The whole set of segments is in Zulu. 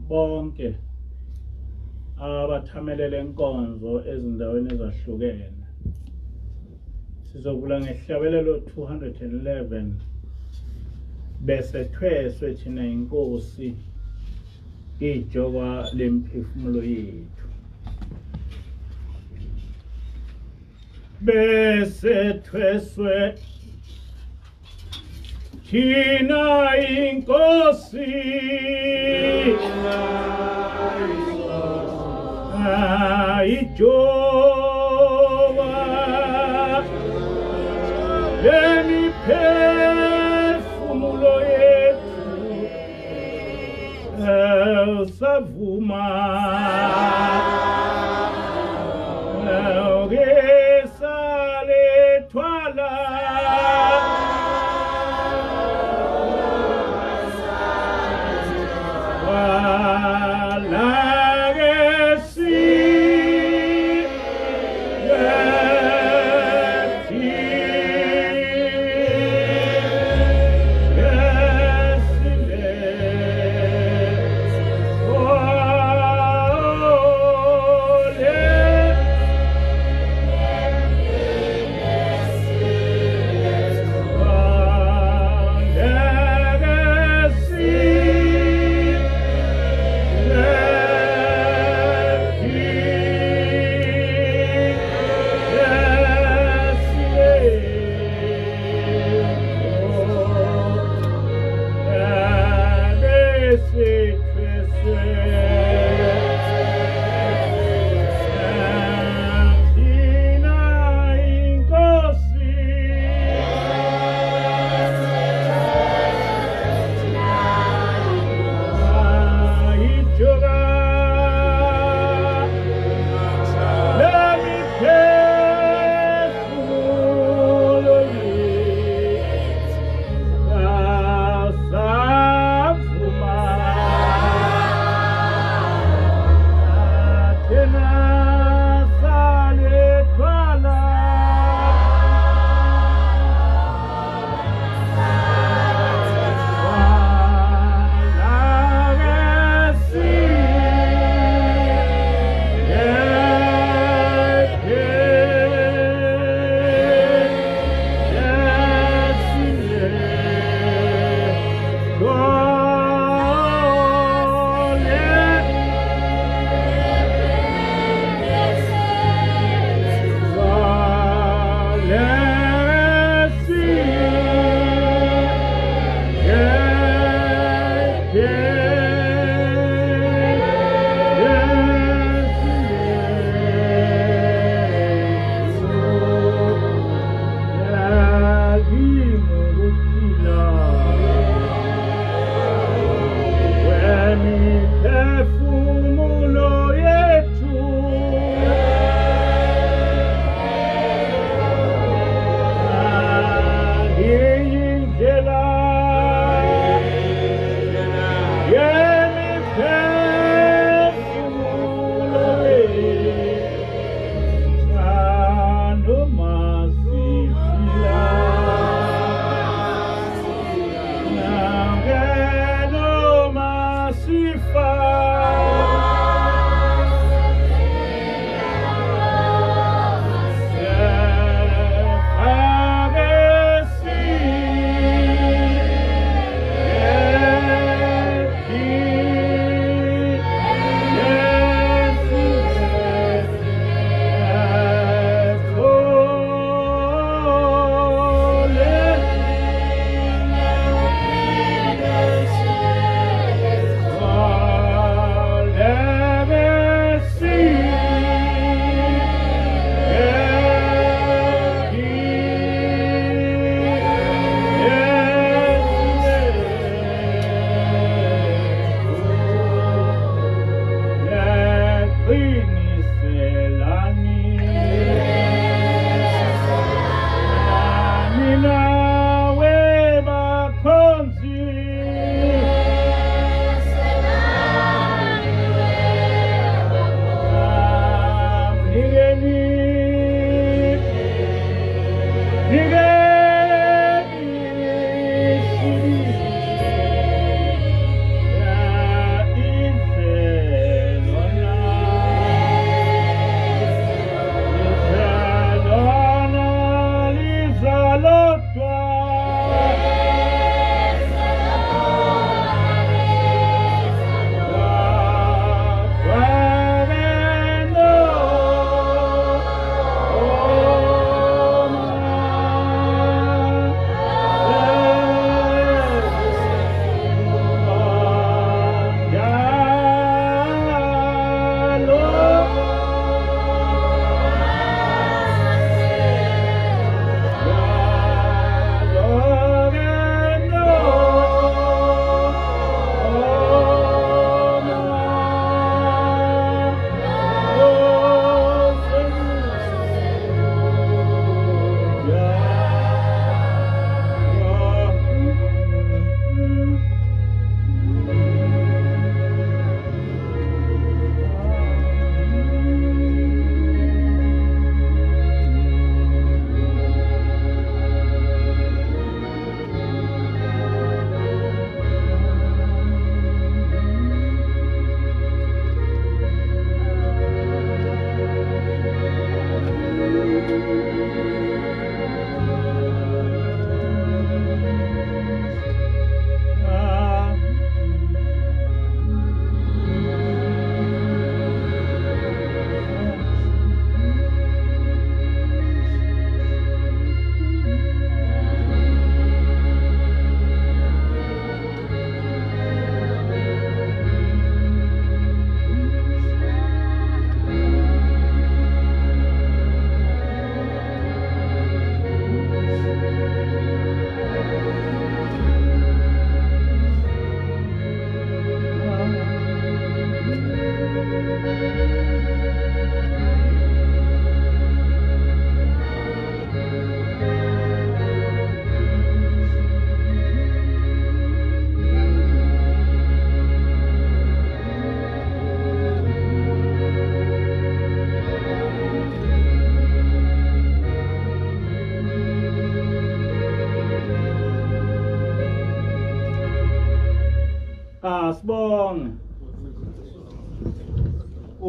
bonke abathamelele inkonzo ezindaweni ezahlukene. Sizovula ngehlabelelo 211 bese thweswe thina inkosi ijoba lemphefumulo yethu. Bese thweswe thina inkosi ijoba lemphefumulo yethu savuma gesale twala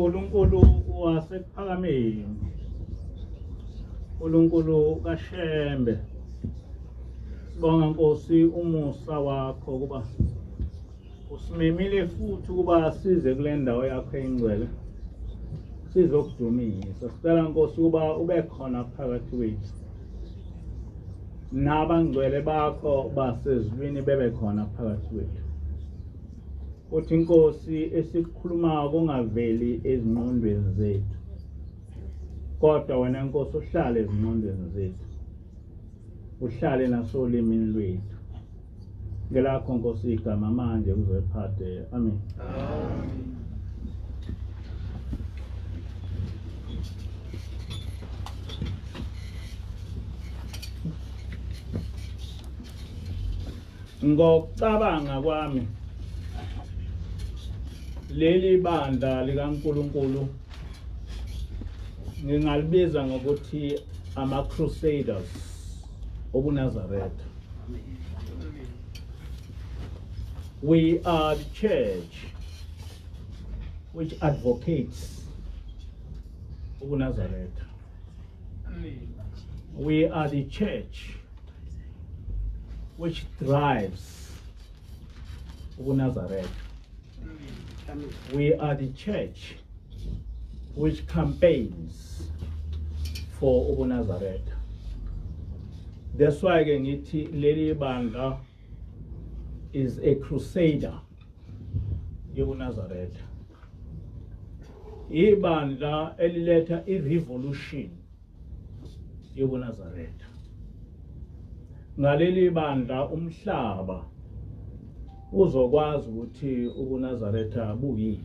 uNkulunkulu wasephakameni, uNkulunkulu kaShembe, sibonga Nkosi umusa wakho kuba usimemile futhi kuba size kule ndawo yakho engcwele sizokudumisa. Sicela Nkosi kuba ube khona phakathi kwethu, nabangcwele bakho basezulwini bebe khona phakathi kwethu. Uthi Nkosi esikhulumayo kungaveli ezingqondweni zethu, kodwa wena Nkosi uhlale ezingqondweni zethu, uhlale nasolimini lwethu. Ngelakho Nkosi igama manje uzephathe. Amen. Ngokucabanga kwami leli bandla likaNkulunkulu ngingalibiza ngokuthi ama-Crusaders obuNazaretha. We are the church which advocates ubuNazaretha. We are the church which drives ubuNazaretha. We are the church which campaigns for ubuNazaretha. That's why ngithi leli bandla is a crusader yobuNazaretha. Ibandla eliletha i-revolution yobuNazaretha. Ngaleli bandla umhlaba uzokwazi ukuthi ubuNazaretha buyini.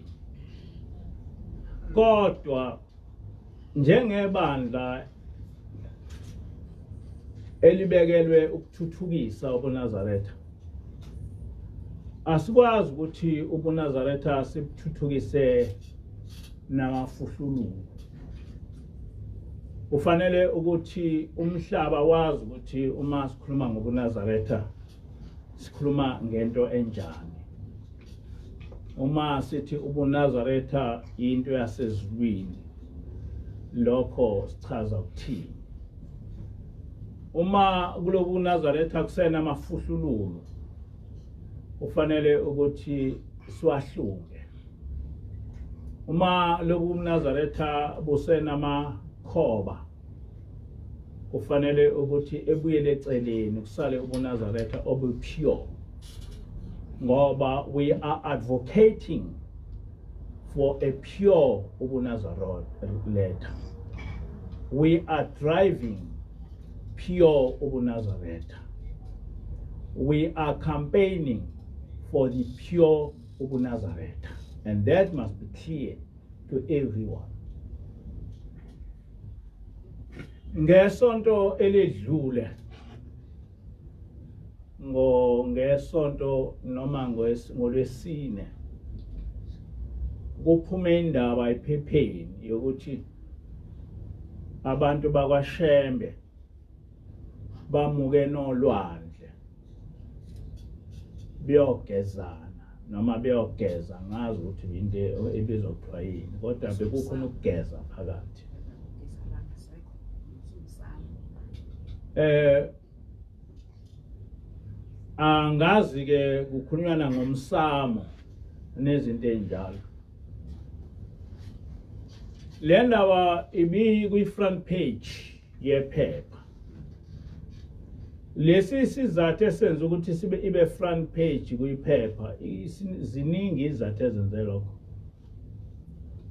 Kodwa njengebandla elibekelwe ukuthuthukisa ubuNazaretha, asikwazi ukuthi ubuNazaretha sibuthuthukise namafuhlulu. Kufanele ukuthi umhlaba wazi ukuthi uma sikhuluma ngobuNazaretha sikhuluma ngento enjani. Uma sithi ubuNazaretha into yasezulwini, lokho sichaza ukuthini. Uma kulobu Nazaretha kusena amafuhlulu, ufanele ukuthi siwahlunge. Uma lobu Nazaretha busena amakhoba, kufanele ukuthi ebuyele eceleni kusale ubuNazaretha obupure. Ngoba we are advocating for a pure ubuNazaretha. We are driving pure ubuNazaretha. We are campaigning for the pure ubuNazaretha. And that must be clear to everyone. Ngesonto eledlule, ngesonto noma ngolwesine, kuphume indaba ephepheni yokuthi abantu bakwaShembe bamuke nolwandle beyogezana noma beyogeza, ngazi ukuthi into ebizwa kuthiwa yini, kodwa bekukhona ukugeza phakathi. Angazi ke kukhulunyana ngomsamo nezinto enjalo. Le ndaba ibi kwi-front page yephepha. Lesi sizathu esenza ukuthi sibe ibe front page kuyiphepha, ziningi izathu ezenze lokho.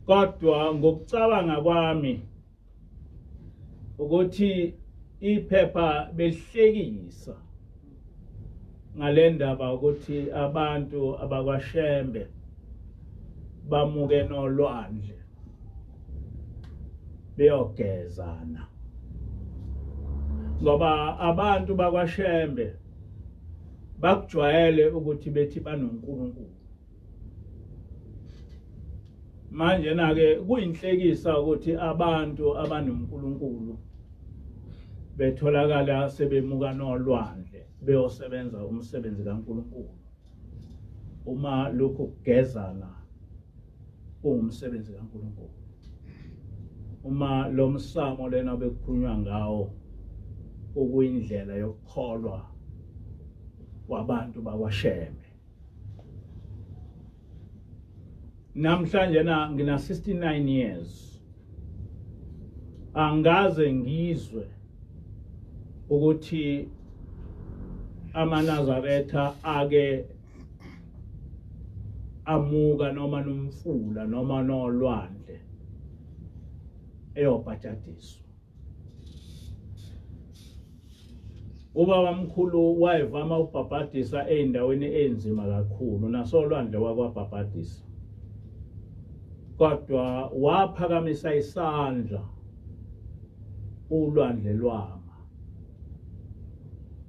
Kodwa ngokucabanga kwami ukuthi iphepha belihlekisa ngale ndaba ukuthi abantu abakwaShembe bamuke nolwandle beyogezana. Ngoba abantu bakwaShembe bakujwayele ukuthi bethi banoNkulunkulu. Manje nake kuyinhlekisa ukuthi abantu abanoNkulunkulu betholakala sebemuka nolwandle beyosebenza umsebenzi kaNkulunkulu. Uma lokhu kugezana ungumsebenzi kaNkulunkulu. Uma lo msamo lena bekukhulunywa ngawo ukuyindlela yokukholwa kwabantu bakwaSheme. Namhlanje ngina 69 years. Angaze ngizwe ukuthi amaNazaretha ake amuka noma nomfula noma nolwandle eyobhajadiswa. Ubaba mkhulu wayevama ukubhabhadisa eindaweni enzima kakhulu nasolwandle wakwabhabhadisa. Kodwa waphakamisa isandla ulwandle lwama.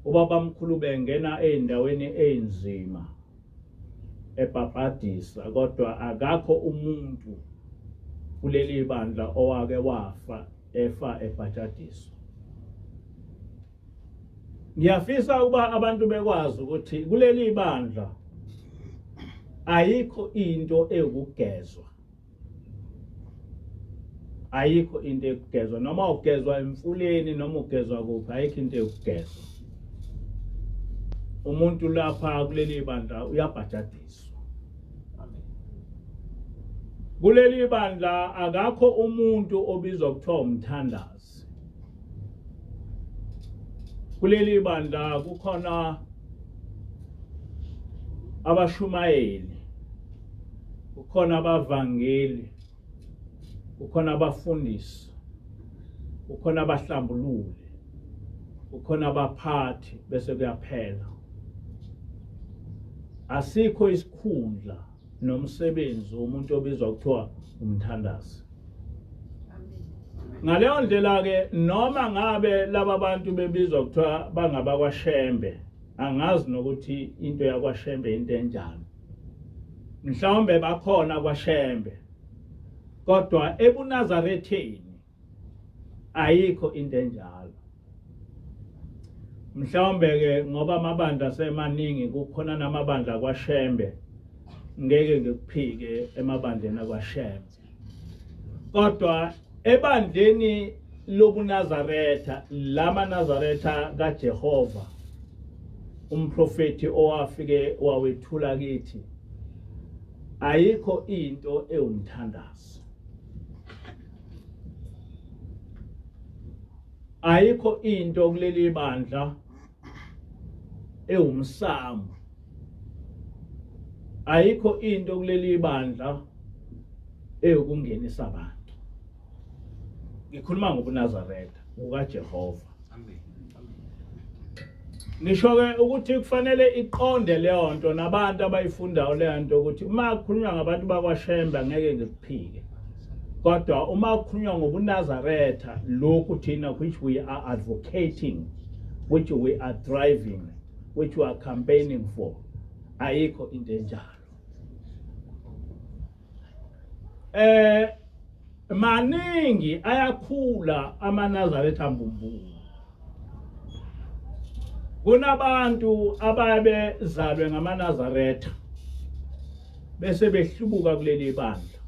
Ubaba mkhulu bengena eindaweni enzima ebhabhadisa, kodwa akakho umuntu kuleli bandla owake wafa ebhajadiswa. Ngiyafisa ukuba abantu bekwazi ukuthi kuleli bandla ayikho into ekugezwa. Ayikho into ekugezwa, noma ugezwa emfuleni noma ugezwa kuphi, ayikho into ekugezwa. Umuntu lapha kuleli bandla uyabhajadiswa. Kuleli bandla akakho umuntu obizwa kuthiwa umthandazi. Kuleli bandla kukhona abashumayeli, kukhona abavangeli, kukhona abafundisi, kukhona abahlambululi, kukhona abaphathi, bese kuyaphela. Asikho isikhundla nomsebenzi womuntu obizwa kuthiwa umthandazi. Ngaleyo ndlela ke noma ngabe laba bantu bebizwa kuthiwa bangabakwaShembe, angazi nokuthi into yakwaShembe into enjani. Mhlawumbe bakhona kwaShembe, kodwa ebuNazaretheni ayikho into enjalo. Mhlawumbe ke ngoba amabandla semaningi, kukhona namabandla kwaShembe, ngeke ngikuphike emabandleni akwaShembe. Kodwa ebandleni lobuNazaretha, lama Nazaretha kaJehova, umprofeti owafike wawethula kithi, ayikho into ewumthandazi. Ayikho into kuleli bandla ewumsamo. Ayikho into kuleli bandla eyokungenisa abantu. Ngikhuluma ngobuNazaretha bukaJehova. Ngisho-ke ukuthi kufanele iqonde leyo nto nabantu abayifundayo leyo nto ukuthi uma kukhulunywa ngabantu bakwaShembe angeke ngikuphike. Kodwa uma kukhulunywa ngobuNazaretha, lokhu thina which we are advocating, which we are driving, which we are campaigning for, ayikho into enjalo. Maningi ayakhula amaNazaretha mbumbulo. Kunabantu ababezalwe ngamaNazaretha bese behlubuka kuleli bandla,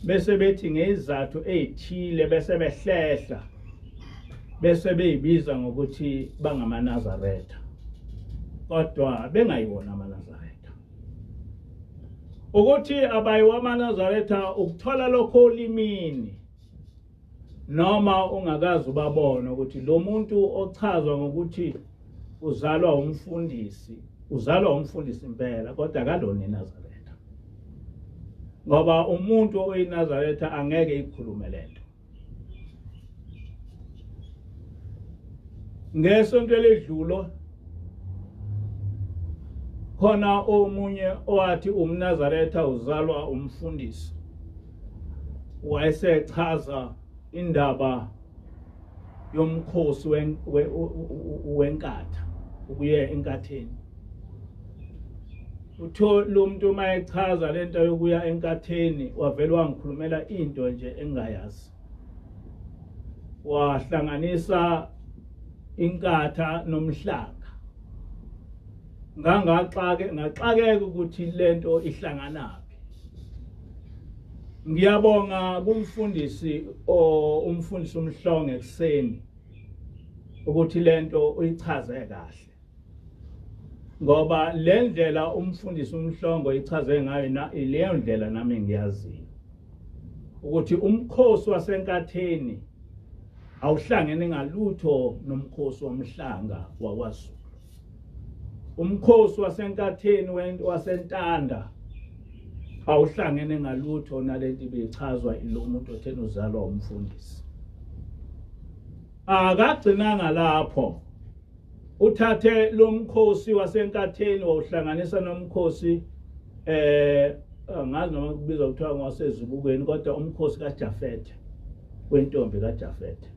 bese bethi ngezizathu ezithile bese behlehla, bese beyibiza ngokuthi bangamaNazaretha, kodwa bengayibona amaNazaretha. Ukuthi abayiwa amaNazaretha ukuthola lokho olimini, noma ungakazi ubabona ukuthi lo muntu ochazwa ngokuthi uzalwa umfundisi impela, kodwa akalona iNazaretha. Ngoba umuntu oyiNazaretha angeke ikhulume lento. Ngesonto eledlulo khona omunye owathi umNazaretha uzalwa umfundisi, wayesechaza indaba yomkhosi wenkatha, ukuya enkatheni. Utho lo muntu mayechaza lento yokuya enkatheni wavele wangikhulumela into nje engayazi. Wahlanganisa inkatha nomhlanga. Ngaxakeka ukuthi lento ihlanganaphi. Ngiyabonga kumfundisi umfundisi umhlongo ekseni ukuthi lento uyichaze kahle. Ngoba le ndlela umfundisi umhlongo ichaze ngayo leyo ndlela nami ngiyaziyo. Ukuthi umkhosi wasenkatheni awuhlangene ngalutho nomkhosi womhlanga wakwaZulu. Umkhosi wasenkatheni wasentanda awuhlangene ngalutho nalento beyichazwa ilo muntu othena uzalwa umfundisi. Akagcinanga lapho. Uthathe lo mkhosi wasenkatheni wawuhlanganisa nomkhosi angazi noma kubizwa kuthiwa ngwasezibukweni kodwa umkhosi kaJafete wentombi kaJafete.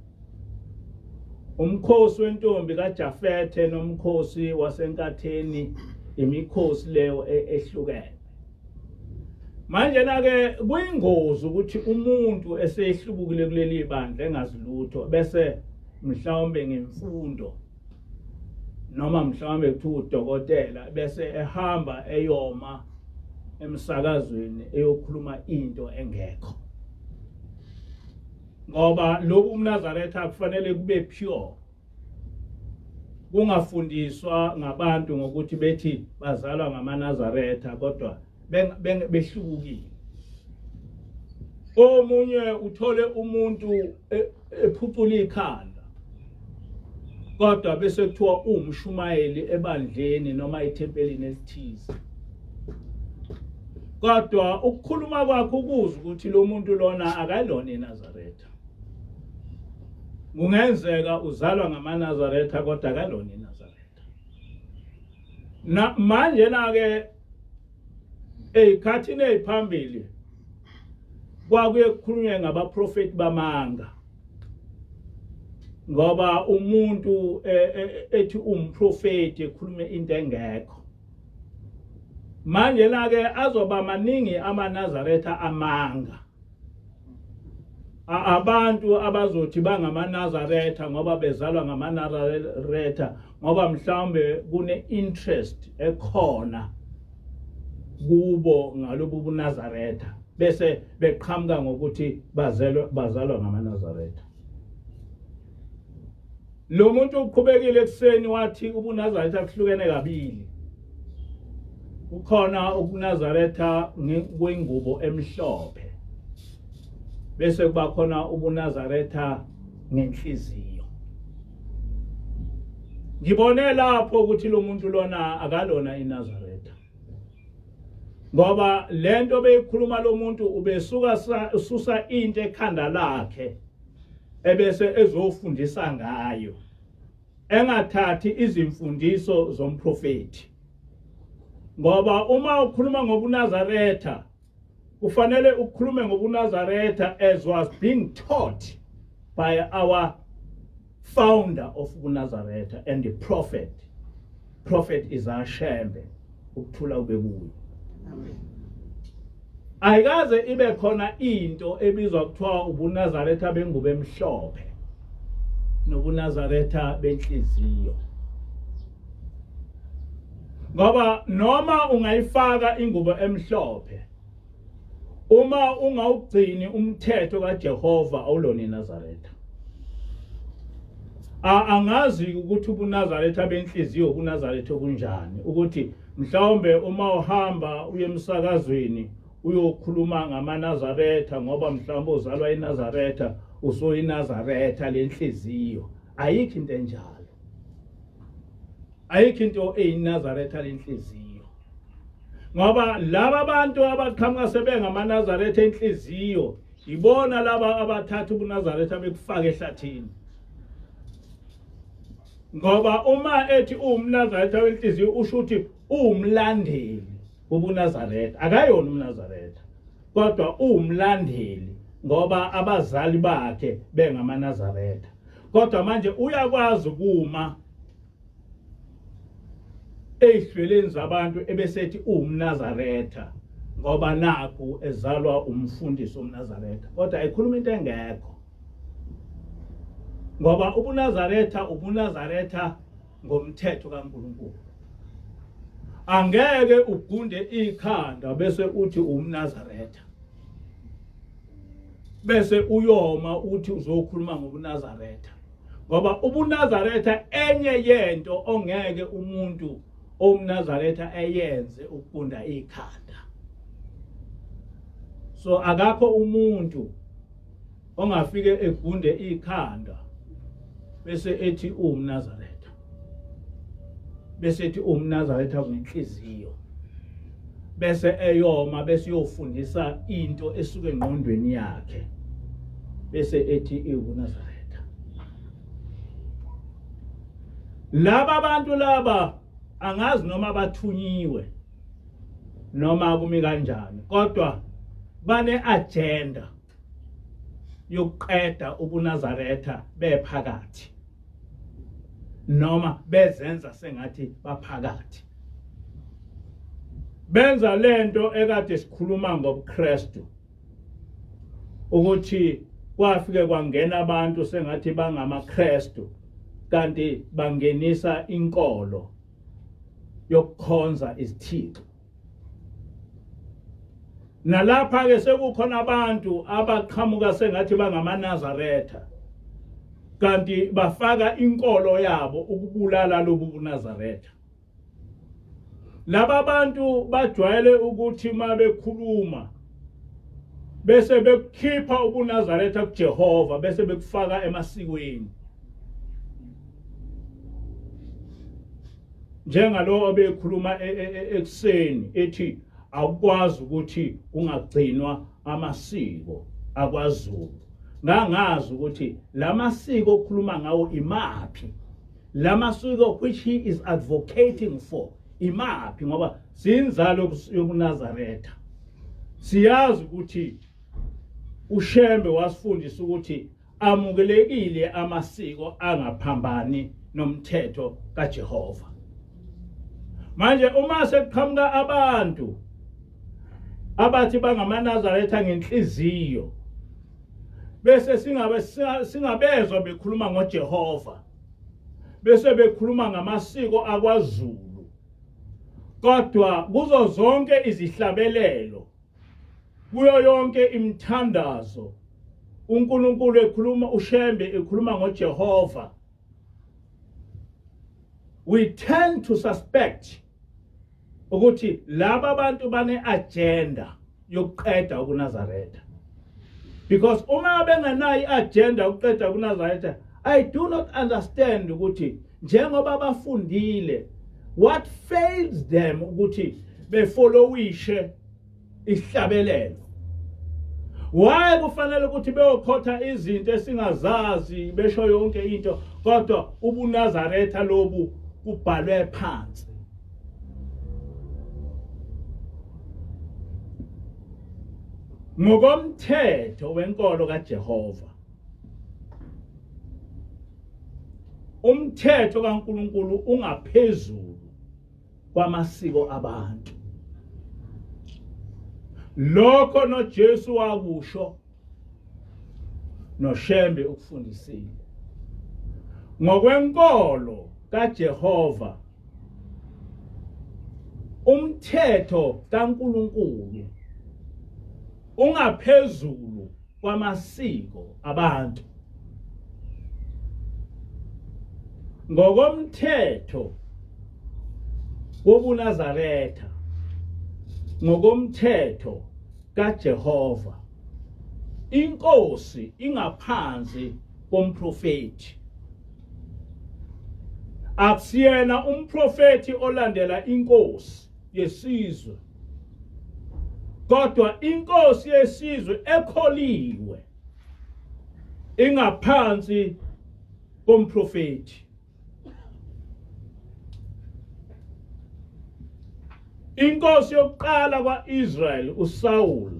Umkhosi wentombi kaJafete nomkhosi wasenkatheni imikhosi leyo ehlukene. Manje ke kuyingozi ukuthi umuntu esehlubukile kuleli bandla engazi lutho bese mhlawumbe ngemfundo noma mhlawumbe kuthiwa udokotela bese ehamba eyoma emsakazweni eyokhuluma into engekho. Ngoba lokhu umNazaretha kufanele kube pure. Kungafundiswa ngabantu ngokuthi bethi bazalwa ngamaNazaretha kodwa behlukile. Omunye uthole umuntu ephucula ikhanda kodwa bese kuthiwa umshumayeli ebandleni noma ethempelini elithize. Kodwa ukukhuluma kwakhe ukuza ukuthi lo muntu lona akalona iNazaretha. Kungenzeka uzalwa ngamaNazaretha kodwa akalona iNazaretha. Manje ke eyikhathini eziphambili kwakuye kukhulunywe ngabaprofeti bamanga. Ngoba umuntu ethi umprofeti ekhulume into engekho. Manje ke azoba maningi amaNazaretha amanga. Abantu abazothi bangamaNazaretha ngoba bezalwa ngamaNazaretha ngoba mhlawumbe kune interest ekhona kubo ngalobu buNazaretha bese beqhamuka ngokuthi bazalwa ngamaNazaretha. Lo muntu uqhubekile ekseni wathi ubuNazaretha kuhlukene kabili. Ukhona ubuNazaretha ngwengubo emhlophe. Bese kuba khona ubuNazaretha ngenhliziyo. Ngibone lapho ukuthi lo muntu lona akalona iNazaretha. Ngoba lento beyikhuluma lo muntu ubesuka ususa into ekhanda lakhe ebese ezofundisa ngayo. Engathathi izimfundiso zomprofeti. Ngoba uma ukhuluma ngobuNazaretha kufanele ukhulume ngobuNazaretha as was being taught by our founder of uNazaretha and the prophet. Prophet is Shembe ukuthula ube kuyo. Amen. Ayikaze ibe khona into ebizwa kuthiwa ubuNazaretha bengubo emhlophe nobuNazaretha benhliziyo. Ngoba noma ungayifaka ingubo emhlophe uma ungawugcini umthetho kaJehova awulona iNazaretha. Angazi ukuthi ubuNazaretha benhliziyo ubuNazaretha kunjani ukuthi mhlawumbe uma uhamba uye emsakazweni uyokhuluma ngamaNazaretha ngoba mhlawumbe uzalwa iNazaretha usoyiNazaretha lenhliziyo. Ayikho into enjalo. Ayikho into eyiNazaretha lenhliziyo. Ngoba laba bantu abaqhamuka sebengamaNazaretha enhliziyo ibona laba abathatha ubuNazaretha bekufaka ehlathini. Ngoba uma ethi umNazaretha wenhliziyo usho ukuthi umlandeli wobuNazaretha akayona umNazaretha kodwa umlandeli ngoba abazali bakhe bengamaNazaretha. Kodwa manje uyakwazi ukuma ehlelweni zabantu ebesethi umNazaretha ngoba naku ezalwa umfundisi omNazaretha kodwa ekhuluma into engekho. Ngoba ubuNazaretha ngomthetho kaNkulunkulu. Angeke ugunde ikhanda bese uthi umNazaretha. bese uyoma uthi uzokhuluma ngobuNazaretha, ngoba ubuNazaretha enye yento ongeke umuntu omNazaretha eyenze ukugunda ikhanda. So akakho umuntu ongafike egunde ikhanda bese ethi umNazaretha, bese ethi umNazaretha ngenhliziyo, bese eyoma bese uyofundisa into esuke engqondweni yakhe bese ethi iwuNazaretha. Laba abantu laba angazi noma bathunyiwe noma kumi kanjani, kodwa bane agenda yokuqeda ubuNazaretha bephakathi noma bezenza sengathi baphakathi. Benza lento ekade sikhuluma ngobuKristu ukuthi kwafike kwangena abantu sengathi bangamaKristu kanti bangenisa inkolo yokukhonza izithixo. Nalapha ke sekukhona abantu abaqhamuka sengathi bangamaNazaretha kanti bafaka inkolo yabo ukubulala lobu buNazaretha. Laba bantu bajwayele ukuthi mabekhuluma bese bekhipha ubuNazaretha kuJehova bese bekufaka emasikweni, njengalo obekhuluma ekseni ethi awukwazi ukuthi ungagcinwa amasiko akwaZulu. Ngangazi ukuthi lamasiko okhuluma ngawo imaphi, lamasiko which he is advocating for imaphi, ngoba sinzalo yobuNazaretha. Siyazi ukuthi uShembe wasifundisa ukuthi amukelekile amasiko angaphambani nomthetho kaJehova. Manje uma sekuqhamuka abantu abathi bangamaNazaretha ngenhliziyo bese singabezwa bekhuluma ngoJehova, bese bekhuluma ngamasiko akwaZulu, kodwa kuzo zonke izihlabelelo, kuyo yonke imithandazo, uNkulunkulu ekhuluma, uShembe ekhuluma ngoJehova, we tend to suspect ukuthi laba bantu bane agenda yokuqeda ubuNazaretha. Because uma bengenayo iagenda yokuqeda ubuNazaretha, I do not understand ukuthi njengoba bafundile, what fails them ukuthi befollowishe isihlabelelo. Why kufanele ukuthi beyokhotha izinto esingazazi besho yonke into kodwa ubuNazaretha lobu kubhalwe phansi? Ngokomthetho wenkolo kaJehova, umthetho kaNkulunkulu ungaphezulu kwamasiko abantu. Lokho noJesu wakusho, noShembe ukufundisile. Ngokwenkolo kaJehova, umthetho kaNkulunkulu ungaphezulu kwamasiko abantu. Ngokomthetho wobuNazaretha, ngokomthetho kaJehova, inkosi ingaphansi komprofeti. Akusiyena umprofeti olandela inkosi yesizwe, kodwa inkosi yesizwe ekholiwe ingaphansi komprofeti. Inkosi yokuqala kwaIsrael uSaul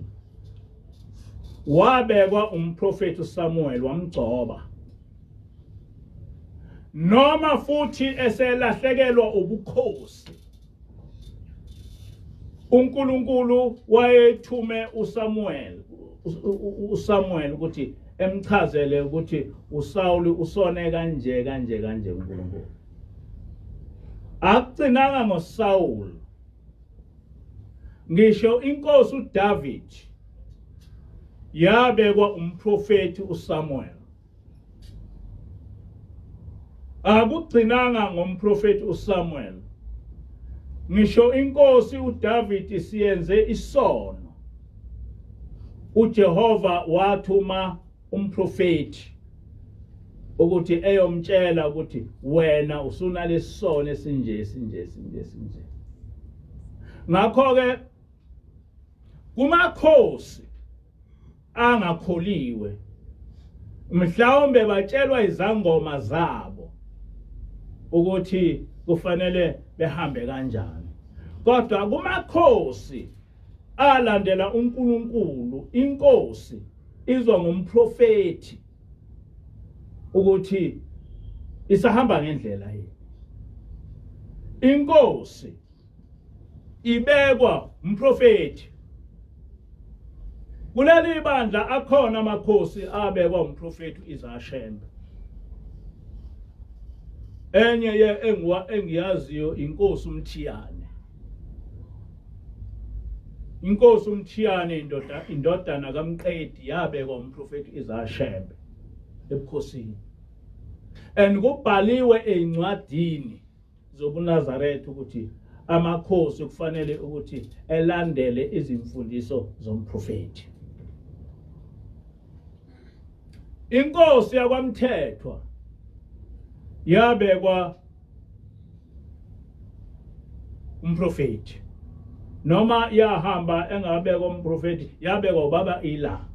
wabekwa umprofeti uSamuel wamgcoba. Noma futhi eselahlekelwa ubukhosi, uNkulunkulu wayethume uSamuel ukuthi emchazele ukuthi uSaul usone kanje uNkulunkulu. Akugcinanga ngoSaul, ngisho inkosi uDavid yabekwa umprofeti uSamuel. Akugcinanga ngomprofeti uSamuel. Ngisho inkosi uDavid siyenze isono. uJehova wathuma umprofeti ukuthi eyomtshela ukuthi wena usunalesono esinje. Ngakho ke kumakhosi angakholiwe mhlawumbe batshelwa izangoma zabo ukuthi kufanele behambe kanjani, kodwa kumakhosi alandela uNkulunkulu inkosi izwa ngomprofeti ukuthi isahamba ngendlela yini. Inkosi ibekwa umprofeti. Kuleli bandla akhona amakhosi abekwa umprofeti uIzashembe. Enye engiyaziyo inkosi uMthiyane. Inkosi uMthiyane indodana kaMqedi yabekwa umprofeti uIzashembe ebukhosini. And kubhaliwe ezincwadini zobuNazaretha ukuthi amakhosi kufanele ukuthi elandele izimfundiso zomprofeti. Inkosi yakwaMthethwa yabekwa umprofeti, noma yahamba engabekwa umprofeti yabekwa ubaba ilanga.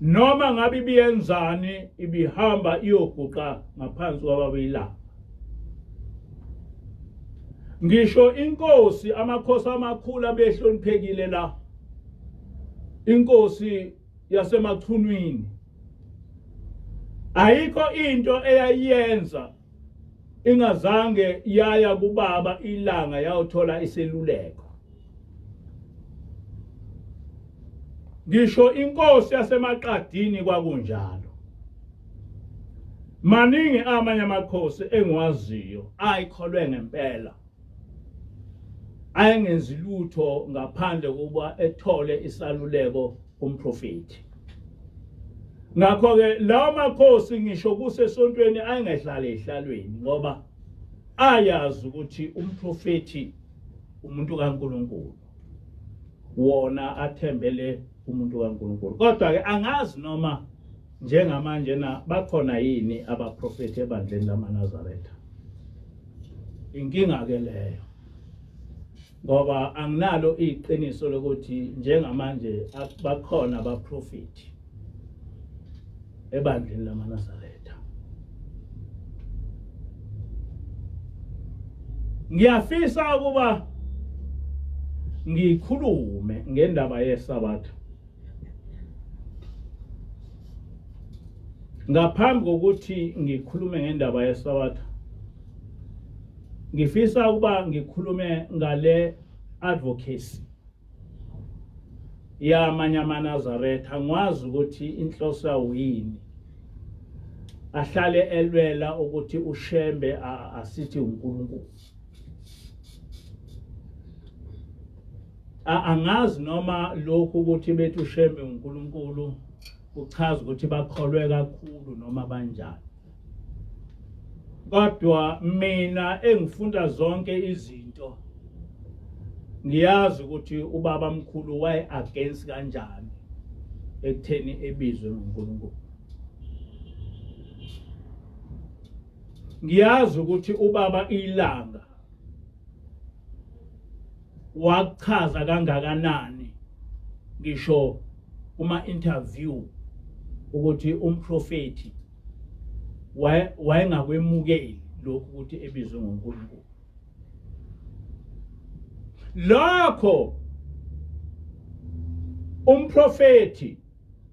Noma ngabe ibiyenzani ibihamba iyoguqa ngaphansi kwababa ilanga. Ngisho inkosi amakhosi amakhulu abehloniphekile la, inkosi yasemathunwini, ayikho into eyayenza ingazange yaya kubaba ilanga yawuthola iseluleko. Ngisho inkosi yasemaqadini kwakunjalo. Maningi amanye amakhosi engiwaziyo ayikholwe ngempela, ayengenzi lutho ngaphandle kokuba ethole isaluleko kumprofeti. Ngakho ke lawo makhosi ngisho kusesontweni ayengehlala ehlalweni ngoba ayazi ukuthi umprofeti umuntu kaNkulunkulu, wona athembele umuntu kaNkulunkulu. Kodwa ke angazi noma njengamanje na bakhona yini abaprofeti ebandleni lamaNazaretha. Inkinga ke leyo, ngoba anginalo iqiniso lokuthi njengamanje bakhona abaprofeti ebandleni lamaNazaretha. Ngiyafisa ukuba ngikhulume ngendaba yeSabatha. Ngaphambi kokuthi ngikhulume ngendaba yeSabatha, ngifisa ukuba ngikhulume ngale advocacy yamanye amaNazaretha. Ngwazi ukuthi inhloso yawo yini, ahlale elwela ukuthi uShembe asithi uNkulunkulu. Angazi noma lokhu ukuthi bethi uShembe uNkulunkulu uchaza ukuthi bakholwe kakhulu noma banjani. Kodwa mina engifunda zonke izinto ngiyazi ukuthi ubaba mkhulu waye against kanjani ekutheni ebizwe uNkulunkulu. Ngiyazi ukuthi ubaba ilanga wachaza kangakanani ngisho kuma interview ukuthi umprofeti wayengakwemukeli lokhu ukuthi ebizwe ngoNkulunkulu. Lokho umprofeti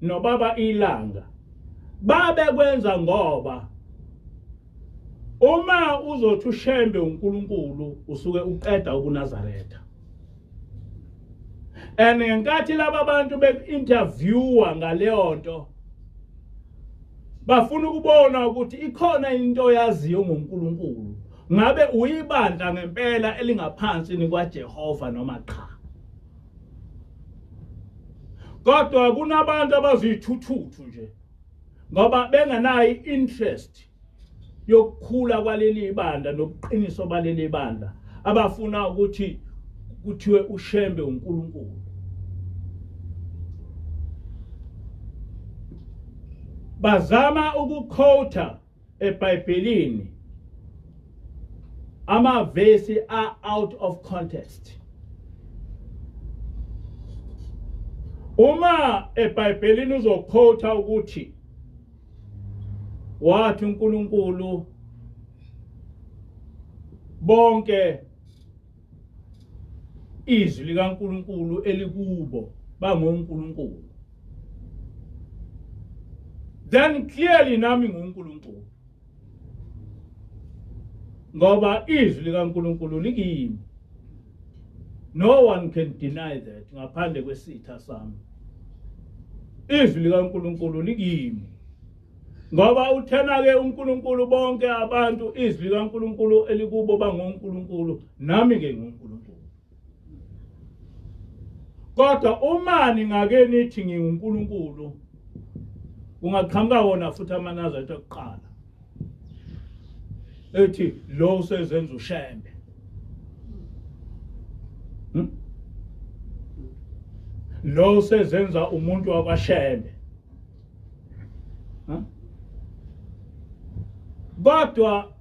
nobaba ilanga babekwenza ngoba uma uzothi uShembe uNkulunkulu usuke uqeda ubuNazaretha. And ngenkathi laba bantu be-interviewa ngaleyo nto bafuna ukubona ukuthi ikhona into oyaziyo ngoNkulunkulu, ngabe uyibandla ngempela elingaphansi kwaJehova noma cha. Kodwa kunabantu abazithuthu nje ngoba bengenayo interest yokukhula kwaleli ibandla nobuqiniso baleli bandla abafuna ukuthi kuthiwe ushembe uNkulunkulu. Bazama ukuquota eBhayibhelini amavesi are out of context. Uma eBhayibhelini uzoquota ukuthi wathi uNkulunkulu bonke izwi likaNkulunkulu elikubo bangoNkulunkulu, then clearly nami nguNkulunkulu ngoba izwi likaNkulunkulu likimi. No one can deny that ngaphandle kwesitha sami. Izwi likaNkulunkulu likimi ngoba uthena ke uNkulunkulu bonke abantu izwi likaNkulunkulu elikubo bangoNkulunkulu, nami ke nguNkulunkulu. Kodwa uma ningake nithi nginguNkulunkulu ungaqhamuka wona futhi amanazareth okuqala ethi lo sezenza ushembe. Lo sezenza umuntu wakwashembe. Kodwa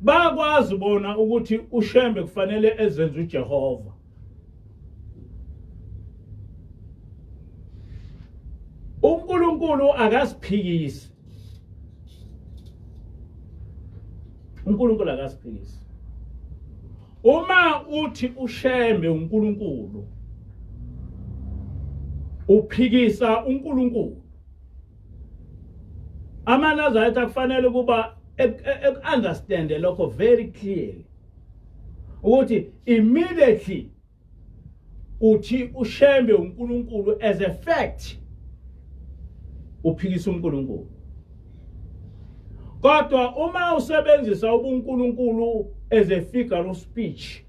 bakwazi bona ukuthi ushembe kufanele ezenze uJehova. uNkulunkulu akasiphikisi. uNkulunkulu akasiphikisi. Uma uthi ushembe uNkulunkulu uphikisa uNkulunkulu. Amanazareth akufanele kuba understand lokho very clearly ukuthi immediately uthi ushembe uNkulunkulu as a fact uphikisa uNkulunkulu. Kodwa uma usebenzisa ubuNkulunkulu as a figure of speech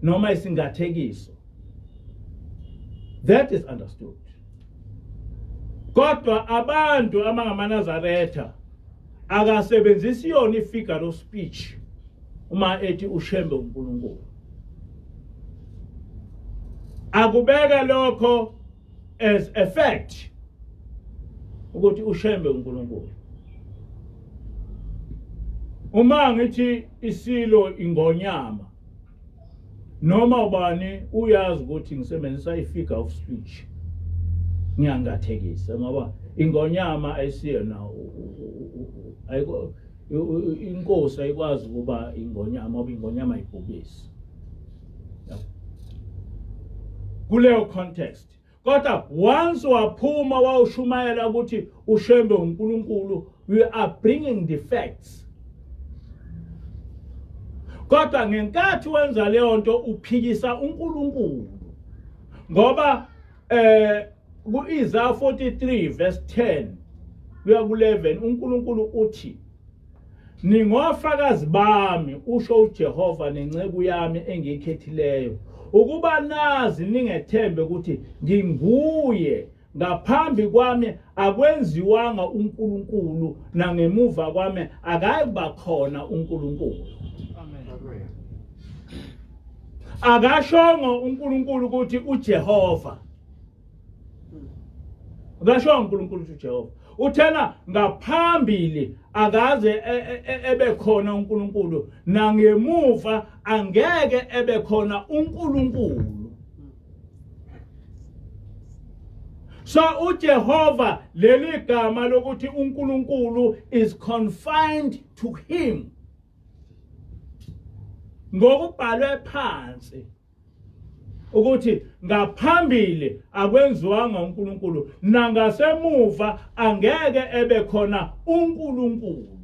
noma isingathekiso, that is understood. Kodwa abantu amangamaNazaretha akasebenzisi yona ifigure of speech uma ethi ushembe uNkulunkulu. Akubeka lokho as a fact ukuthi ushembe uNkulunkulu. Uma ngithi isilo ingonyama noma ubani uyazi ukuthi ngisebenzisa ifigure of speech ngiyangathekisa ngoba ingonyama ayisiyona ayiko inkosi ayikwazi ukuba ingonyama ngoba ingonyama ayibhubisi kuleyo context. Kodwa once waphuma wawushumayela ukuthi ushembe uNkulunkulu, we are bringing the facts. Kodwa ngenkathi wenza leyo nto uphikisa uNkulunkulu ngoba ku-Isaiah 43 verse 10 kuya ku-11 uNkulunkulu uthi ningofakazi bami usho uJehova nenceku yami engiyikhethileyo ukuba nazi ningethembe ukuthi nginguye, ngaphambi kwami akwenziwanga uNkulunkulu nangemuva kwami akayiba khona uNkulunkulu. Akashongo uNkulunkulu ukuthi uJehova. Akashongo uNkulunkulu ukuthi uJehova. Uthena ngaphambili akaze ebe khona uNkulunkulu nangemuva angeke ebe khona uNkulunkulu. So uJehova leli gama lokuthi uNkulunkulu is confined to him. Ngokubhalwe phansi ukuthi ngaphambili akwenziwanga uNkulunkulu nangasemuva angeke ebe khona uNkulunkulu.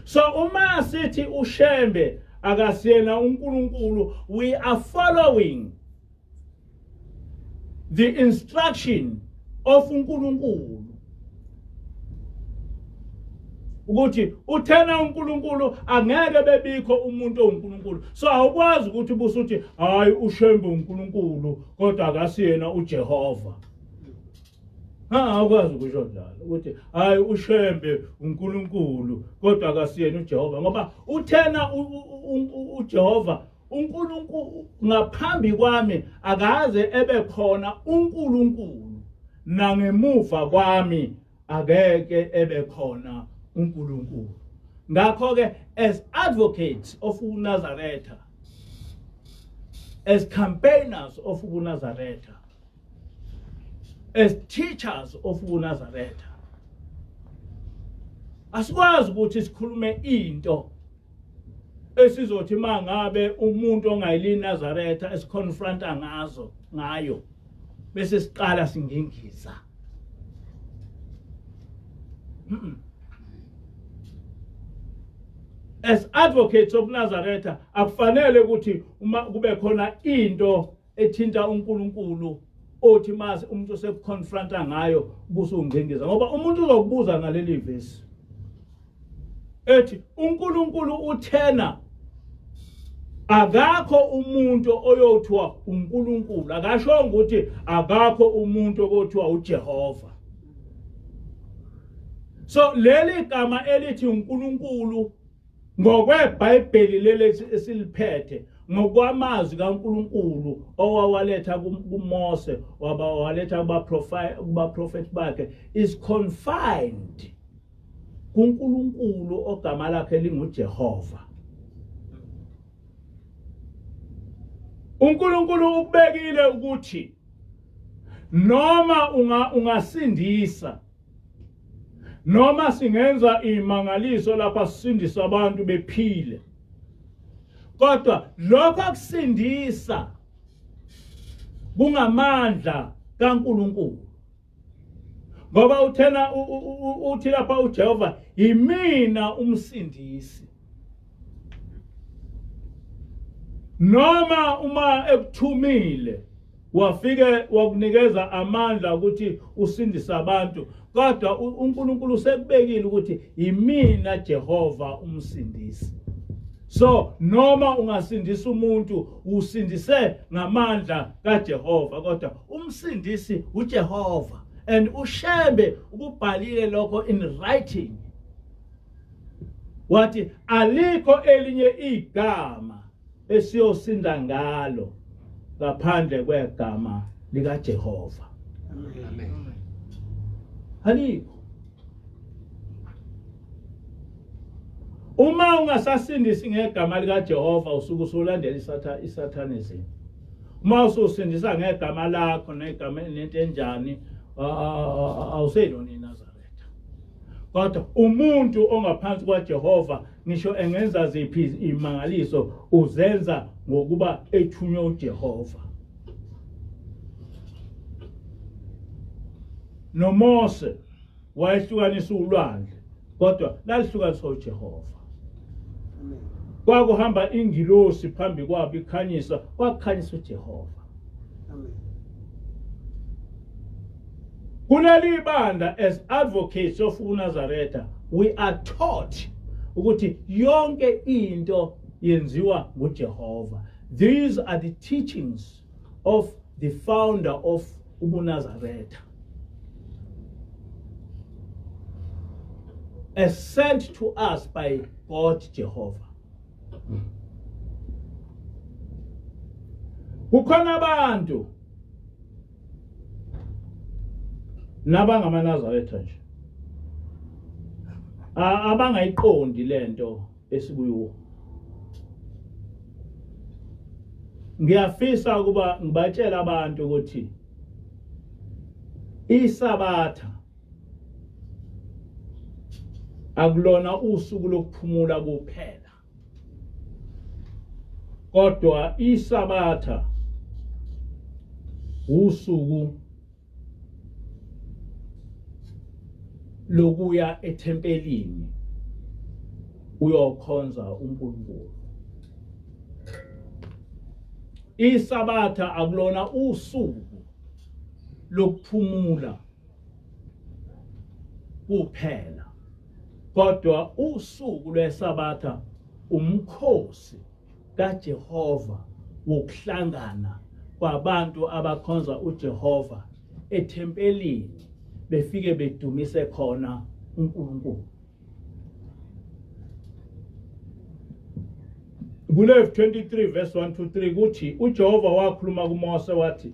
So uma sithi ushembe akasiyena uNkulunkulu, we are following the instruction of uNkulunkulu. ukuthi uthena uNkulunkulu angeke bebikho umuntu oNkulunkulu. So awukwazi ukuthi ubusuthi hayi ushembe uNkulunkulu kodwa akasiyena uJehova. Awukwazi ukusho njalo ukuthi hayi ushembe uNkulunkulu kodwa akasiyena uJehova, ngoba uthena uJehova uNkulunkulu ngaphambi kwami akaze ebe khona uNkulunkulu, nangemuva kwami akeke ebe khona uNkulunkulu. Ngakho ke as advocates of uNazaretha, as campaigners of uNazaretha, as teachers of uNazaretha, asikwazi ukuthi sikhulume into esizothi mangabe umuntu ongayili Nazaretha esiconfronta ngayo bese siqala singengiza. As advocates of Nazaretha akufanele ukuthi uma kube khona into ethinta uNkulunkulu othi mase umuntu sekuconfronta ngayo buso ungengiza, ngoba umuntu uzokubuza ngaleli verse ethi uNkulunkulu uthena akakho umuntu oyothiwa uNkulunkulu, akasho ukuthi akakho umuntu okuthiwa uJehova. So leli gama elithi uNkulunkulu ngokweBhayibheli leli esiliphethe ngokwamazwi kaNkulunkulu owawaletha kuMose wabawaletha kubaprofeti bakhe is confined kuNkulunkulu ogama lakhe linguJehova. uNkulunkulu ukubekile ukuthi noma ungasindisa, noma singenza imangaliso lapha sisindisa abantu bephile, kodwa lokho akusindisa kungamandla kaNkulunkulu, ngoba uthena uthi lapha uJehova yimina umsindisi. Noma uma ekuthumile wafike wakunikeza amandla ukuthi usindise abantu, kodwa uNkulunkulu sekubekile ukuthi yimina Jehova umsindisi. So noma ungasindisa umuntu usindise ngamandla kaJehova, kodwa umsindisi uJehova. And ushembe ukubhalile lokho in writing wathi alikho elinye igama esiyosinda ngalo ngaphandle kwegama likaJehova. Amen. Alikho. Uma ungasasindisi ngegama likaJehova usuke usulandela isathanism. Uma ususindisa ngegama lakho negama lento enjani awuselona iNazaretha. Kodwa umuntu ongaphansi kwaJehova ngisho engenza ziphi imangaliso uzenza ngokuba ethunywe uJehova. NoMose wayehlukanisa ulwandle kodwa lalihlukaniswa uJehova. Amen. Kwakuhamba ingilosi phambi kwabo ikhanyisa, kwakukhanyisa uJehova. Amen. Kuleli banda as advocates of uNazaretha we are taught ukuthi yonke into yenziwa nguJehova. These are the teachings of the founder of uNazaretha, as sent to us by God Jehovah. Kukhona abantu nabangamaNazaretha nje abangayiqondi lento esikuyo. Ngiyafisa ukuba ngibatshela abantu ukuthi iSabatha akulona usuku lokuphumula kuphela, kodwa iSabatha usuku lokuya ethempelini uyokhonza uNkulunkulu. iSabatha akulona usuku lokuphumula kuphela, kodwa usuku lwesabatha umkhosi kaJehova wokuhlangana kwabantu abakhonza uJehova ethempelini befike bedumise khona uNkulunkulu. Kulev 23 verse 1 to 3 kuthi uJehova wakhuluma kuMose wathi,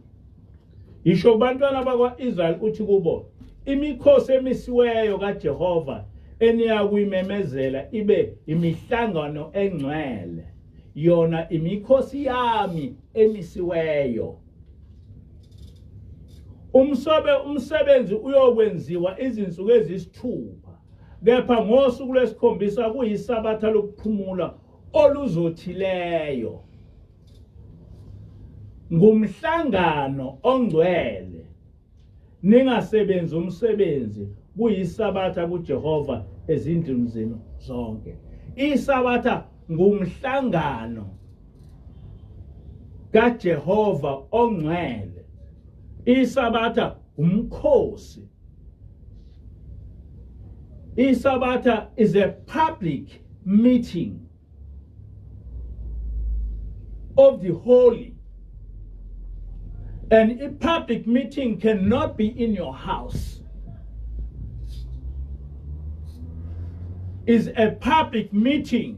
"Yisho kubantwana bakwa-Israyeli uthi kubo, imikhosi emisiweyo kaJehova eniyakuyimemezela ibe imihlangano engcwele, yona imikhosi yami emisiweyo. Umsebenzi uyokwenziwa izinsuku ezisithupha, kepha ngosuku lwesikhombisa kuyisabatha lokuphumula oluzothileyo. Ngumhlangano ongcwele, ningasebenzi umsebenzi, kuyisabatha kuJehova ezindlini zenu zonke." Isabatha ngumhlangano kaJehova ongcwele. Isabatha umkhosi. Isabatha is a public meeting of the holy. And a public meeting cannot be in your house. Is a public meeting.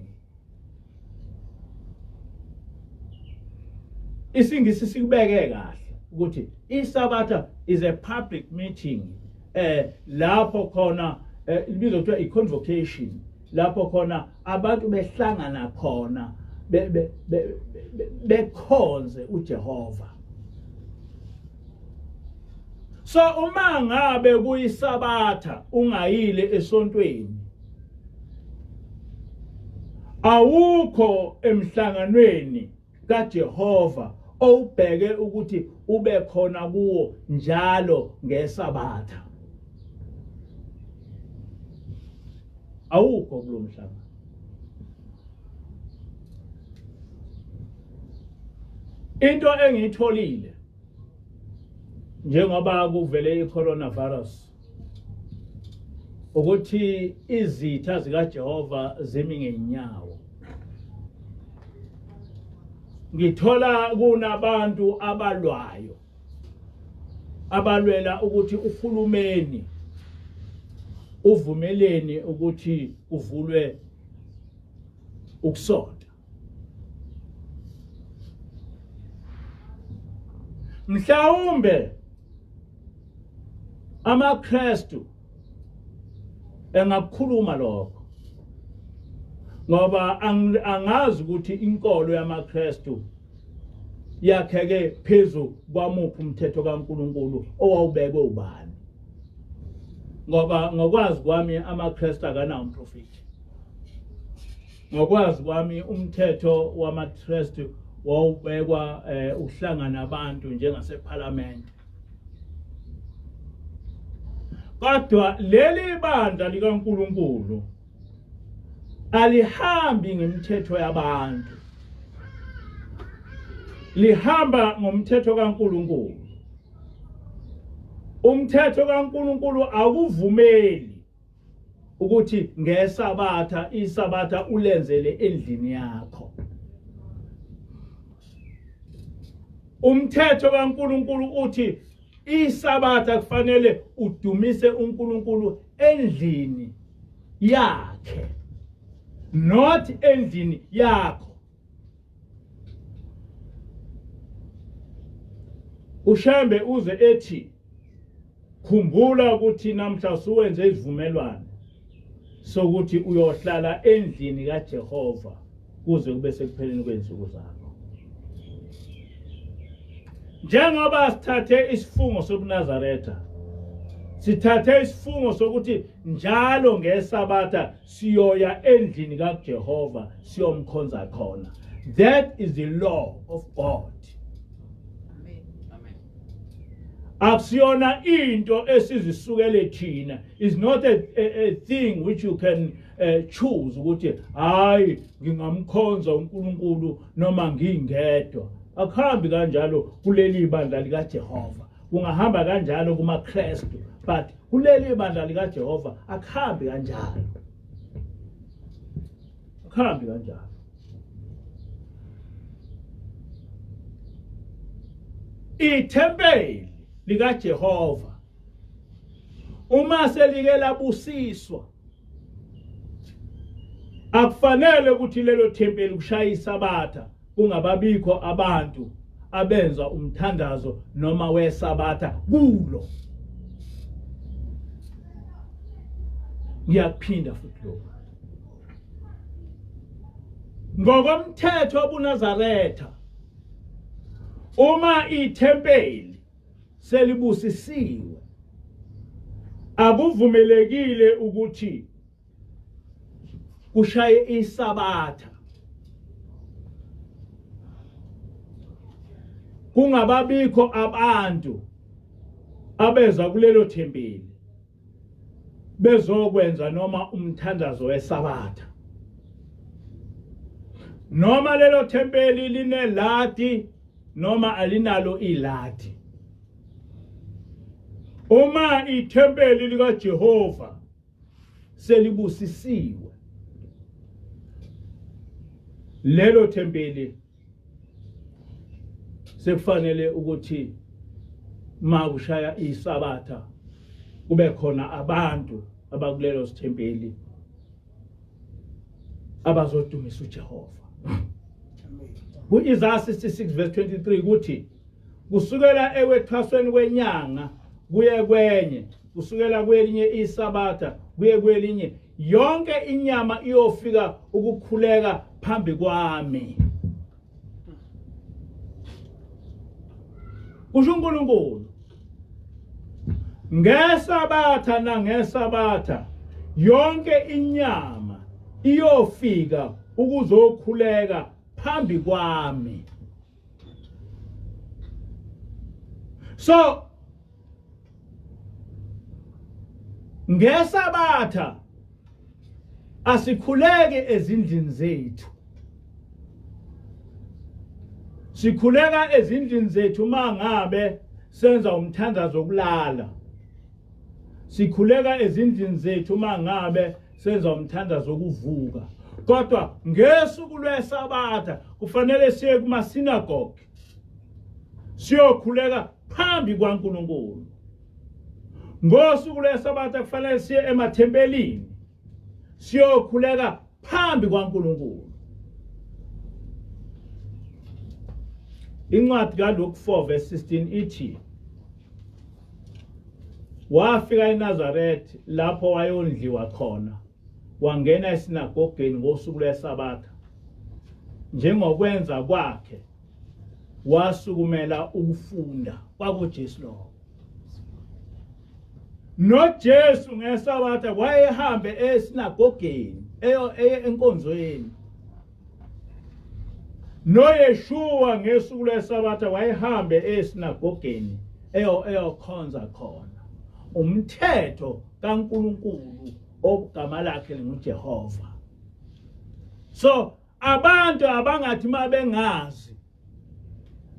Isingisi sikubeke kahle ukuthi isabatha is a public meeting. Lapho khona ibizwa kuthiwa i-convocation. Lapho khona abantu behlangana khona bekhonze uJehova. So uma ngabe kuyisabatha ungayile esontweni, awukho emhlanganweni kaJehova obheke ukuthi ube khona kuwo njalo ngesabatha. Awukho kulo mhlangano. Into engiyitholile njengoba kuvele i-coronavirus ukuthi izitha zikaJehova zimi ngenyawo. Ngithola kunabantu abalwayo abalwela ukuthi uhulumeni uvumeleni ukuthi kuvulwe ukusonta. Mhlawumbe amaKristu engakukhuluma lokho, ngoba angazi ukuthi inkolo yamaKristu yakheke phezu kwamuphi umthetho kaNkulunkulu owawubekwe ubani. Ngoba ngokwazi kwami amaKristu akanawo umprofeti. Ngokwazi kwami umthetho wamaKristu wawubekwa uhlangana abantu njengaseParliament. Kodwa leli bandla likaNkulunkulu alihambi ngemithetho yabantu, lihamba ngomthetho kaNkulunkulu. Umthetho kaNkulunkulu akuvumeli ukuthi ngesabatha isabatha ulenzele endlini yakho. Umthetho kaNkulunkulu uthi isabatha kufanele udumise uNkulunkulu endlini yakhe, not endlini yakho. Ushambe uze ethi khumbula ukuthi namhla suwenze isivumelwano sokuthi uyohlala endlini kaJehova kuze kube sekupheleni kwensuku zakho. Njengoba sithathe isifungo sobuNazaretha, sithathe isifungo sokuthi njalo ngesabatha siyoya endlini kaJehova siyomkhonza khona. That is the law of God. Akusiyona into esizisukele thina. Is not a thing which you can choose ukuthi hayi ngingamkhonza uNkulunkulu noma ngingedwa. Akuhambi kanjalo kuleli bandla likaJehova. Ungahamba kanjalo kumaKristu, but kuleli bandla likaJehova akuhambi kanjalo. khambi kanjalo. Ithempeli likaJehova uma selike labusiswa, akufanele ukuthi lelo thempeli kushaya isabatha kungababikho abantu abenza umthandazo noma wesabatha kulo. Ngiyaphinda futhi lokho. Ngokomthetho wabuNazaretha, uma ithempeli selibusisiwe, akuvumelekile ukuthi kushaye isabatha kungababikho abantu abeza kulelo thempeli bezokwenza noma umthandazo wesabatha. Noma lelo thempeli lineladi noma alinalo iladi. Uma ithempeli likaJehova selibusisiwe, lelo thempeli sekufanele ukuthi makushaya isabatha kube khona abantu abakulelo sithempeli abazodumisa uJehova. Ku-Isaiah 66 verse 23 kuthi kusukela ewethwasweni kwenyanga kuye kwenye, kusukela kwelinye isabatha kuye kwelinye, yonke inyama iyofika ukukhuleka phambi kwami. Kusho uNkulunkulu, ngesabatha nangesabatha yonke inyama iyofika ukuzokhuleka phambi kwami. So ngesabatha asikhuleke ezindlini zethu. Sikhuleka ezindlini zethu mangabe senza umthandazo wokulala. Sikhuleka ezindlini zethu mangabe senza umthandazo wokuvuka. Kodwa ngesuku lwesabatha kufanele siye kumasinagoge siyokhuleka phambi kwaNkulunkulu. Ngosuku lwesabatha kufanele siye emathempelini siyokhuleka phambi kwaNkulunkulu. Incwadi kaLuke 4 verse 16 ithi, wafika eNazaretha lapho wayondliwa khona, wangena esinagogeni ngosuku lwesabatha. Njengokwenza kwakhe wasukumela ukufunda kwakuJesu lo. NoJesu ngesabatha wayehambe esinagogeni enkonzweni. NoYeshua ngesuku lwesabatha wayehambe esinagogeni eyokhonza khona. Umthetho kaNkulunkulu ogama lakhe linguJehova. So abantu abangathi mabengazi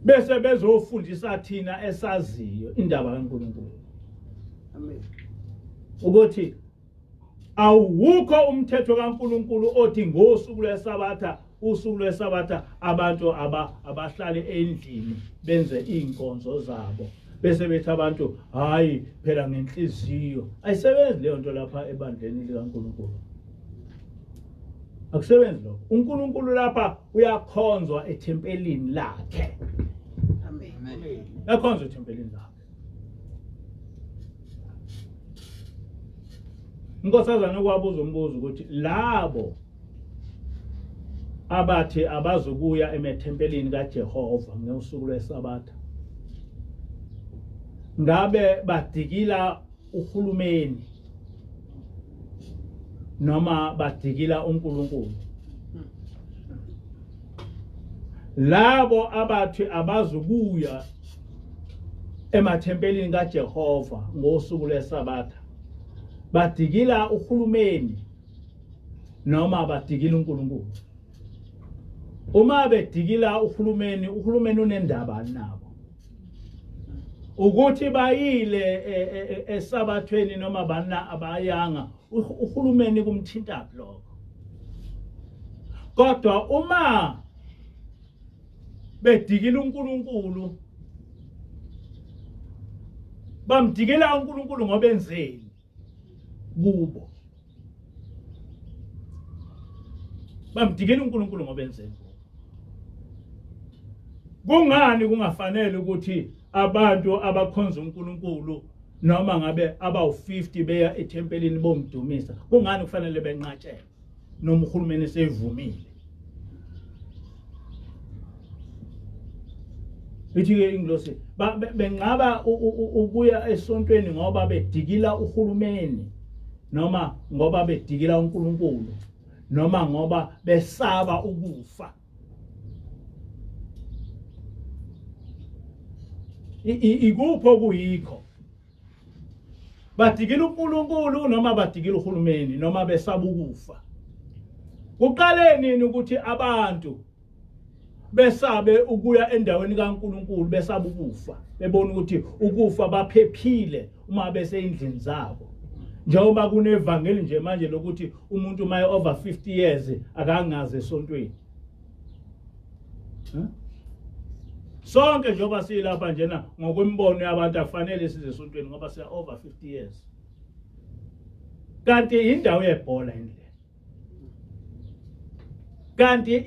bese bezofundisa thina esaziyo indaba kaNkulunkulu. Amen. Ukuthi awukho umthetho kaNkulunkulu othi ngosuku lwesabatha, usuku lwesabatha abantu abahlale endlini benze inkonzo zabo. Bese bethi abantu hayi phela ngenhliziyo. Ayisebenzi leyo nto lapha ebandleni likaNkulunkulu. Akusebenzi lokho. uNkulunkulu lapha uyakhonzwa ethempelini lakhe. Amen. Uyakhonzwa ethempelini lakhe. Inkosazana ukwabuza umbuzo ukuthi labo abathi abazokuya emethempelini kaJehova ngosuku lwesabatha, ngabe badikila uhulumeni noma badikila uNkulunkulu? Labo abathi abazokuya emathempelini kaJehova ngosuku lwesabatha, badikila uhulumeni noma badikila uNkulunkulu? Uma bedikila uhulumeni, uhulumeni unendaba nabo ukuthi bayile esabathweni noma bana abayanga, uhulumeni kumthinta lokho. kodwa uma bedikile uNkulunkulu bamdikela uNkulunkulu ngoba enzeni kubo, bamdikela uNkulunkulu ngoba enzeni. Kungani kungafanele ukuthi abantu abakhonza uNkulunkulu noma ngabe abawu-50 beya ethempelini bomdumisa, kungani kufanele benqatshelwe noma uhulumeni sevumile? Ithi-ke ingilosi benqaba ukuya esontweni ngoba bedikila uhulumeni noma ngoba bedikila uNkulunkulu noma ngoba besaba ukufa. Ikupho kuyikho, badikila uNkulunkulu noma badikila uhulumeni noma besaba ukufa. Kuqale nini ukuthi abantu besabe ukuya endaweni kaNkulunkulu besaba ukufa, bebona ukuthi ukufa baphephile uma beseyindlini zabo? Njengoba kunevangeli nje manje lokuthi umuntu maye over 50 years akangaze esontweni. Sonke njengoba silapha njena ngokwembono yabantu afanele size esontweni ngoba siya over 50 years. Kanti indawo yebhola endle. Kanti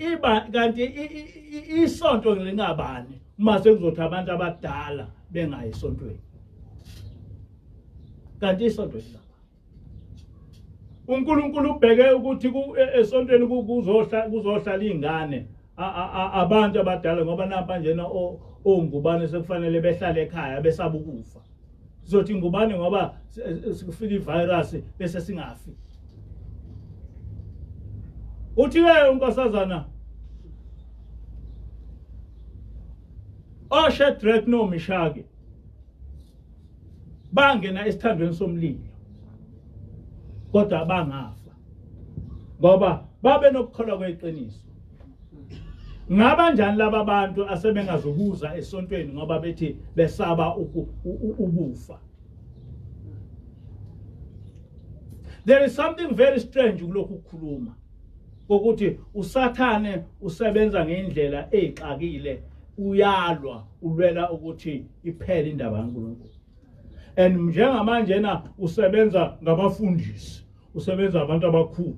isonto lingabani uma sekuzothi abantu abadala bengayi esontweni. Kanti isonto lingabani. uNkulunkulu ubheke ukuthi esontweni kuzohlala izingane abantu abadala ngoba napha njena ongubane sekufanele behlale ekhaya besaba ukufa. Sizothi ngubane ngoba sikufika ivirus bese singafi. Uthi-ke unkosazana oShadrach noMeshaki bangena esithandweni somlilo kodwa bangafa ngoba babe nokukholwa kweqiniso. Ngaba njani laba abantu asebengazokuza esontweni ngoba bethi besaba ukufa? There is something very strange kulokhu ukukhuluma ukuthi uSathane usebenza ngendlela ezixakile, uyalwa ulwela ukuthi iphele indaba kaNkulunkulu. And njengamanje na usebenza ngabafundisi, usebenza abantu abakhulu.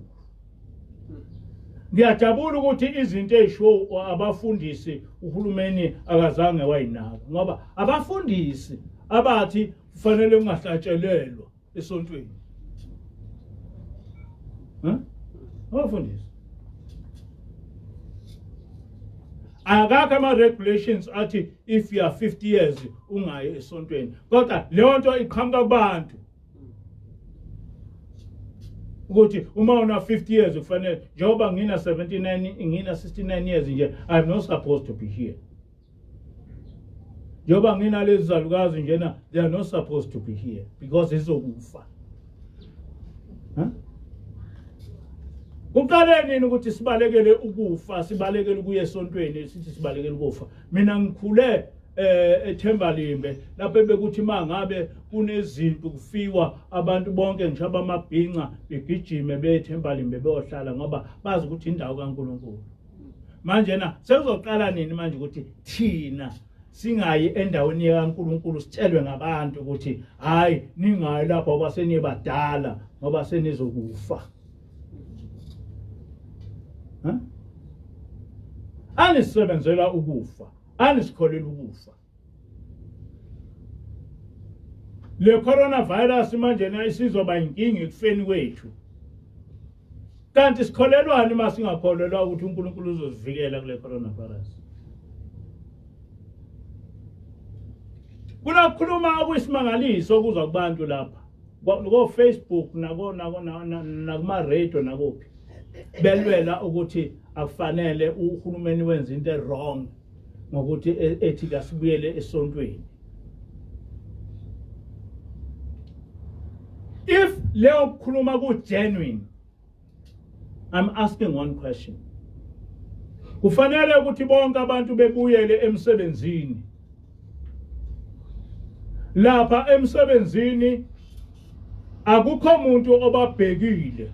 Ngiyajabula ukuthi izinto ezisho abafundisi uhulumeni akazange wayinaka ngoba abafundisi abathi kufanele ungahlatshelelwa esontweni. Abafundisi akakho ama-regulations athi if you are 50 years ungayi esontweni, kodwa leyo nto iqhamuka kubantu ukuthi uma una 50 years kufanele, njengoba ngina 79 ngina 69 years nje, I'm not supposed to be here. Njengoba ngina lezi zalukazi njena, they are not supposed to be here because izokufa. Uqale nini ukuthi sibalekele ukufa, sibalekele ukuya esontweni, sithi sibalekele ukufa? Mina ngikhule eThembalimbe lapho bekuthi mangabe kunezimpi kufiwa abantu bonke ngishaba amabhinqa begijime beThembalimbe beyohlala ngoba bazi ukuthi indawo kaNkulunkulu. Manje na sekuzoqala nini manje ukuthi thina singayi endaweni kaNkulunkulu sitshelwe ngabantu ukuthi hayi ningayi lapho ngoba senibadala ngoba senizokufa? Anisebenzela ukufa, anisikholela ukufa. Le coronavirus manje na isizoba inkinga ekufeni kwethu. Kanti sikholelwani uma singakholelwa ukuthi uNkulunkulu uzosivikela kule coronavirus? Kunakhuluma okuyisimangaliso kuza kubantu lapha ko Facebook nakuma radio nakuphi belwela ukuthi akufanele uhulumeni wenza into wrong ngokuthi ethi kasibuyele esontweni. If leo kukhuluma ku genuine, I'm asking one question. Kufanele ukuthi bonke abantu bebuyele emsebenzini. Lapha emsebenzini akukho umuntu obabhekile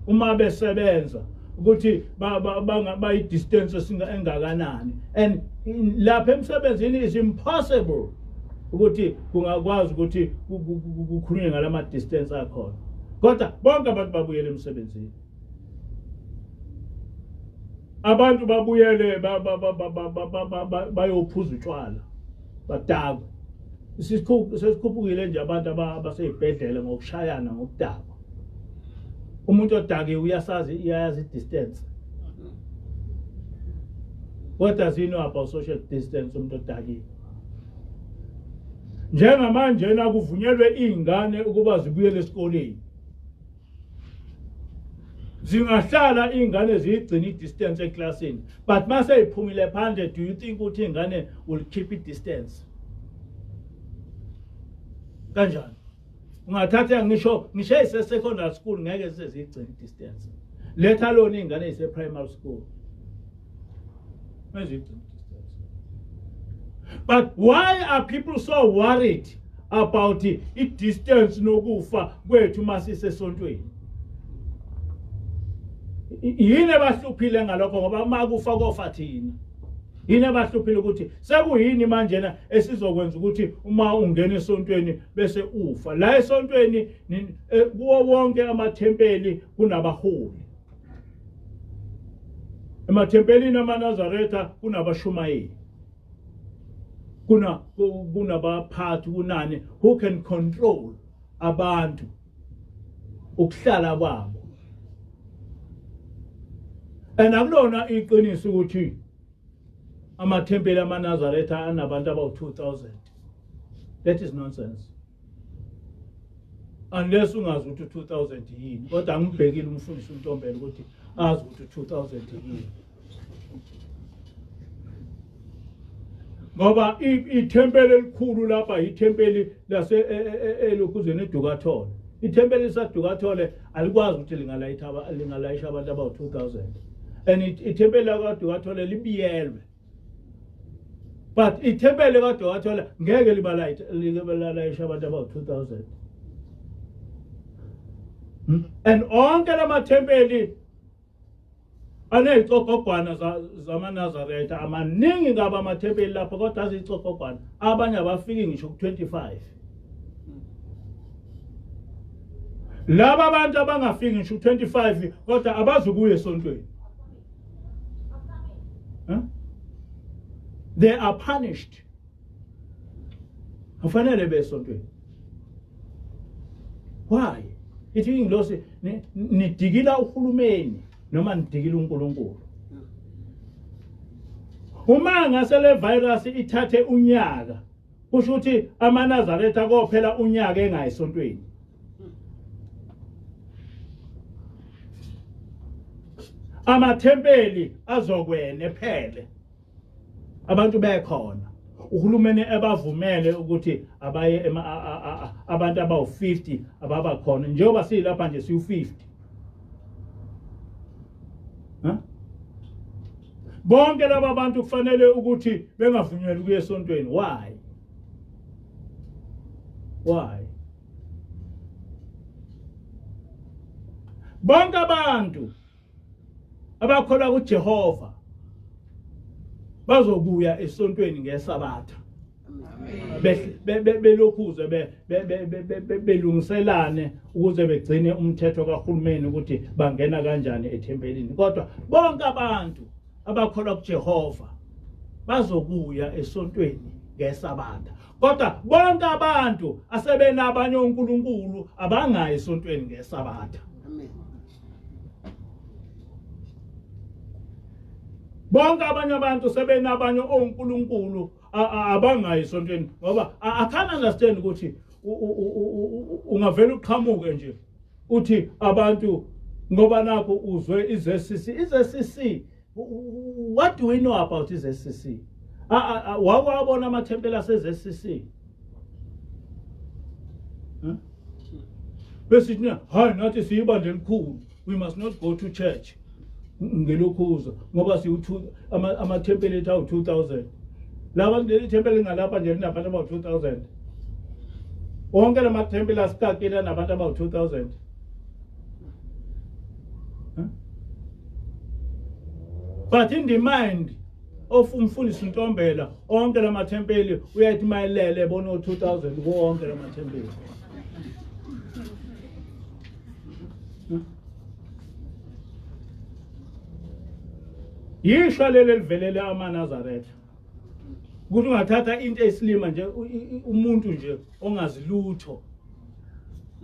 uma besebenza ukuthi bayi distance engakanani, and lapha emsebenzini is impossible ukuthi kungakwazi ukuthi kukhulunywe ngalama distance akhona, kodwa bonke abantu babuyele emsebenzini. Abantu babuyele bayophuza utshwala badakwa. Sesikhuphukile nje abantu abaseyibhedlela ngokushayana ngokudakwa. Umuntu odake uyayazi distance. What does he know about social distance umuntu odake? Njengamanje nakuvunyelwe izingane ukuba zibuyele esikoleni. Zingahlala izingane zigcina distance eclassini, but mase iphumile phandle, do you think ukuthi izingane will keep it distance? Kanjani? Ungathatha ngisho ise secondary school ngeke sizigcina distance. Let alone izingane ise primary school. Distance. But why are people so worried about the distance nokufa kwethu masise esontweni? Yini abahluphile ngalokho ngoba makufa kofa thina. Yini abahluphile ukuthi sekuyini manje na esizokwenza ukuthi uma ungena esontweni bese ufa. La esontweni kuwo wonke amathempeli kunabaholi. Emathempelini amaNazaretha kunabashumayeli. Kunabaphathi kunani who can control abantu ukuhlala kwabo. And akulona iqiniso ukuthi amathempeli amaNazaretha anabantu about 2000. That is nonsense. Unless ungazi ukuthi 2000 yini, kodwa angibhekile umfundisi uNtombela ukuthi azi ukuthi 2000 yini. Ngoba ithempeli elikhulu lapha ithempeli lase elokhuzeni eDukathole. Ithempeli laseDukathole alikwazi ukuthi lingalayisha abantu about 2000. And ithempeli laseDukathole libiyelwe. But ithempeli laseDukathole ngeke libalayisha abantu about 2000. And onke lamathempeli anezicokogwana zamaNazaretha amaningi ngaba amathempeli lapho kodwa azicokogwana abanye abafiki ngisho ku25. Laba abantu abangafiki ngisho ku25 kodwa abazukuya esontweni. They are punished. Kufanele besontweni. Why? Ithi ingilosi nidigila uhulumeni noma nidikile uNkulunkulu. Uma ngasele virus ithathe unyaka, kusho ukuthi amaNazaretha kophela unyaka engayisontweni. Amathempeli azokwene phele. Abantu bekhona. Uhulumeni ebavumele ukuthi abaye abantu abawu50 ababa khona njengoba silapha nje siyu50. Bonke laba bantu kufanele ukuthi bengavunyelwa ukuya esontweni. Why? Bonke abantu abakholwa kuJehova bazokuya esontweni ngeSabatha. Belokhuze belungiselane ukuze begcine umthetho kaHulumeni ukuthi bangena kanjani ethempelini. Kodwa bonke abantu abakholwa kuJehova bazokuya esontweni ngeSabatha. Kodwa bonke abantu asebenabanye uNkulunkulu abangayi esontweni ngeSabatha. Amen. Bonke abanye abantu sebenabanye onkulunkulu abangayi esontweni ngoba I can't understand ukuthi ungavela uqhamuke nje uthi abantu ngoba nakho uzwe iZCC. What do we know about iZCC? Wawabona amathempeli aseZCC? Besithi hayi nathi siyibandla elikhulu, we must not go to church. Ngelokhuza ngoba amathempeli ethu awu2000. Laba lethempeli ngalapha nje linabantu abawu2000. Wonke lamathempeli asikakela nabantu abawu2000. But in the mind of umfundisi Ntombela, onke lamathempeli uyathi mayelele bona 2000 wonke lamathempeli. Yisho lelo livelele amaNazaretha. Ukuthi ungathatha into esilima nje umuntu nje ongazilutho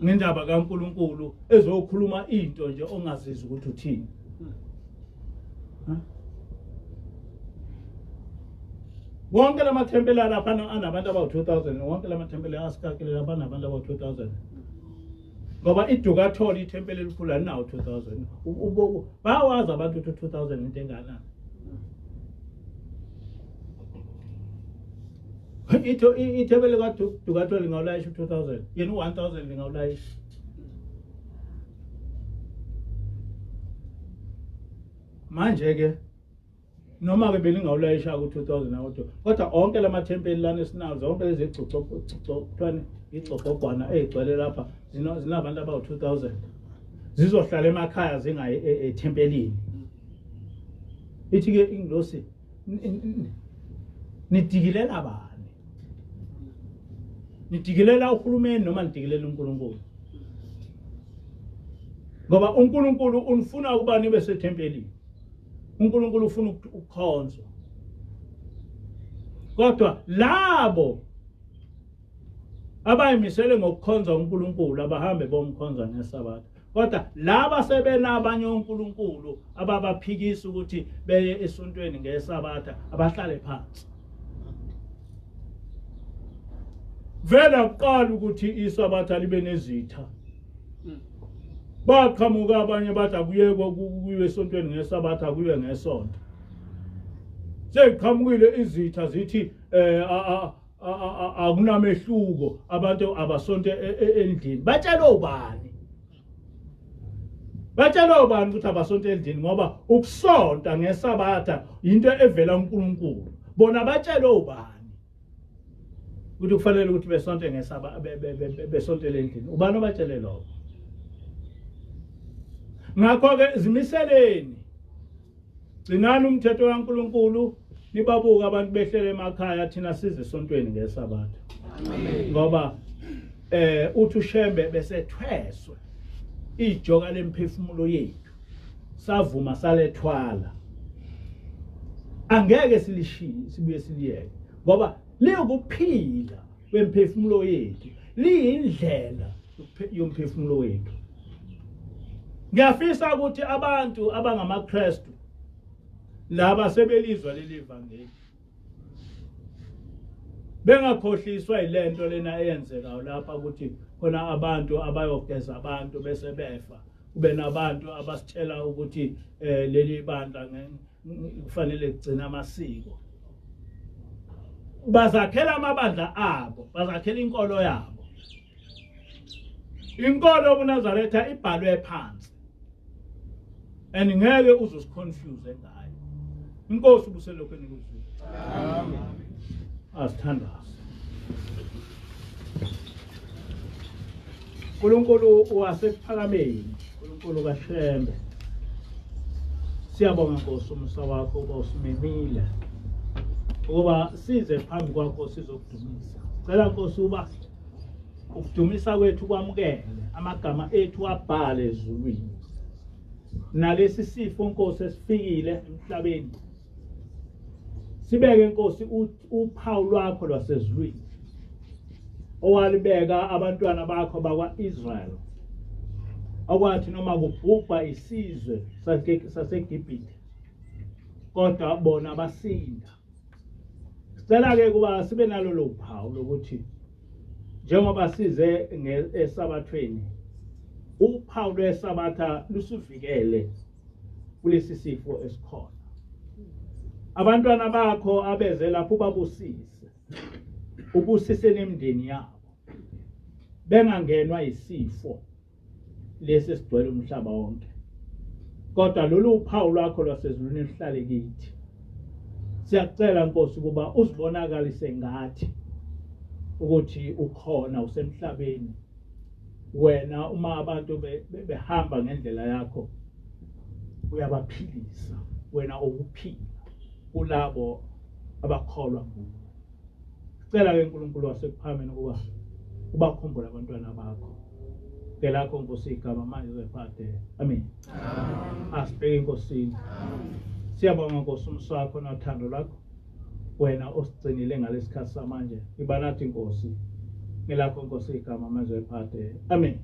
ngendaba kaNkulunkulu ezokhuluma into nje ongazizi ukuthi uthini. Wonke lamathempeli lapha anabantu abawu-2000, wonke lamathempeli asikakile lapha anabantu abawu-2000. Ngoba iDukatholi ithempeli elikhulu alinawo 2000. Bayawazi abantu ukuthi 2000 into enganani. Ithempeli kaDukatholi ngawulayisha 2000, yena 1000 ngawulayisha. Manje ke noma ke belingawulayisha ku-2000 awodwa, kodwa onke lamathempeli lana esinawo, zonke lezi icocogwana ezigcwele lapha zinabantu abawu-2000 zizohlala emakhaya zingayi ethempelini. Ithi ke ingilosi nidikilela bani? Nidikilela uhulumeni noma nidikilela uNkulunkulu? Ngoba uNkulunkulu unifuna ukuba nibe sethempelini. uNkulunkulu ufuna ukukhonzwa. Kodwa labo abayimisele ngokukhonza uNkulunkulu abahambe bomkhonza ngeSabatha. Kodwa laba sebenabanye uNkulunkulu ababaphikisa ukuthi beye esontweni ngeSabatha abahlale phansi. Vela kuqala ukuthi iSabatha libe nezitha. Baqhamuka abanye bathi akuyekwa kuyiwe esontweni ngeSabatha kuyiwe ngesonto. Seqhamukile izitha zithi akunamehluko abantu abasonto endlini. Batshela ubani? Batshela ubani ukuthi abasonto endlini ngoba ukusonta ngeSabatha into evela uNkulunkulu. Bona batshela ubani ukuthi kufanele ukuthi besonte ngeSabatha besontele endlini? Ubani obatshele lokho? Ngakho ke zimiseleni. Gcinani umthetho kaNkulunkulu, nibabuka abantu behlele emakhaya thina size esontweni ngeSabatha. Amen. Ngoba uthi uShembe besethweswe ijoka lemphefumulo yethu. Savuma salethwala. Angeke silishiye sibuye siliyeke ngoba likuphila kwemphefumulo yethu. Liyindlela yomphefumulo wethu. Ngiyafisa ukuthi abantu abangamaKristu laba sebelizwa leli vangeli bengakhohliswa ilento lena eyenzekayo lapha ukuthi khona abantu abayogeza abantu bese befa. Kube nabantu abasitshela ukuthi leli bandla kufanele kugcina amasiko. Bazakhela amabandla abo, bazakhela inkolo yabo. Inkolo uNazaretha ibhalwe phansi. And ngeke uzosiconfuse ngayo. Inkosi ubuselokho enikuzwile. Amen. Asithandaze. uNkulunkulu wasekuphakameni, uNkulunkulu kaShembe. Siyabonga Nkosi umusa wakho uba usimemile. Ukuba size phambi kwakho sizokudumisa. Cela Nkosi uba ukudumisa kwethu kwamukele amagama ethu abhale ezulwini. Nalesi sifo Nkosi esifikile emhlabeni. Sibeke Nkosi uphawu lwakho lwasezulwini. Owalibeka abantwana bakho bakwaIsrael. Akwathi noma kubhubha isizwe saseGibhithe. Kodwa bona basinda. Sicela ke kuba sibe nalo lophawu lokuthi njengoba size eSabathweni uphawu lweSabatha lusivikele kulesi sifo esikhona. Abantwana bakho abeze lapho babusise. Ubusise nemndeni yabo. Bengangenwa isifo lesi sigcwele umhlaba wonke. Kodwa lolu uphawu lwakho lwasezulwini lihlale kithi. Siyakucela Nkosi ukuba uzibonakalise ngathi ukuthi ukhona usemhlabeni. Wena uma abantu behamba ngendlela yakho uyabaphilisa. wena ukuphila kulabo abakholwa kuwe. Sicela ke uNkulunkulu wasekuphakame ukuba ubakhumbule abantwana bakho. Ngelakho Nkosi igama manje uzephathe. Amen. Asibheke enkosini. Siyabonga Nkosi umsakho nothando lakho. Wena osigcinile ngalesikhathi samanje. Iba nathi Nkosi. Ngelakho Nkosi igama manje uzephathe. Amen.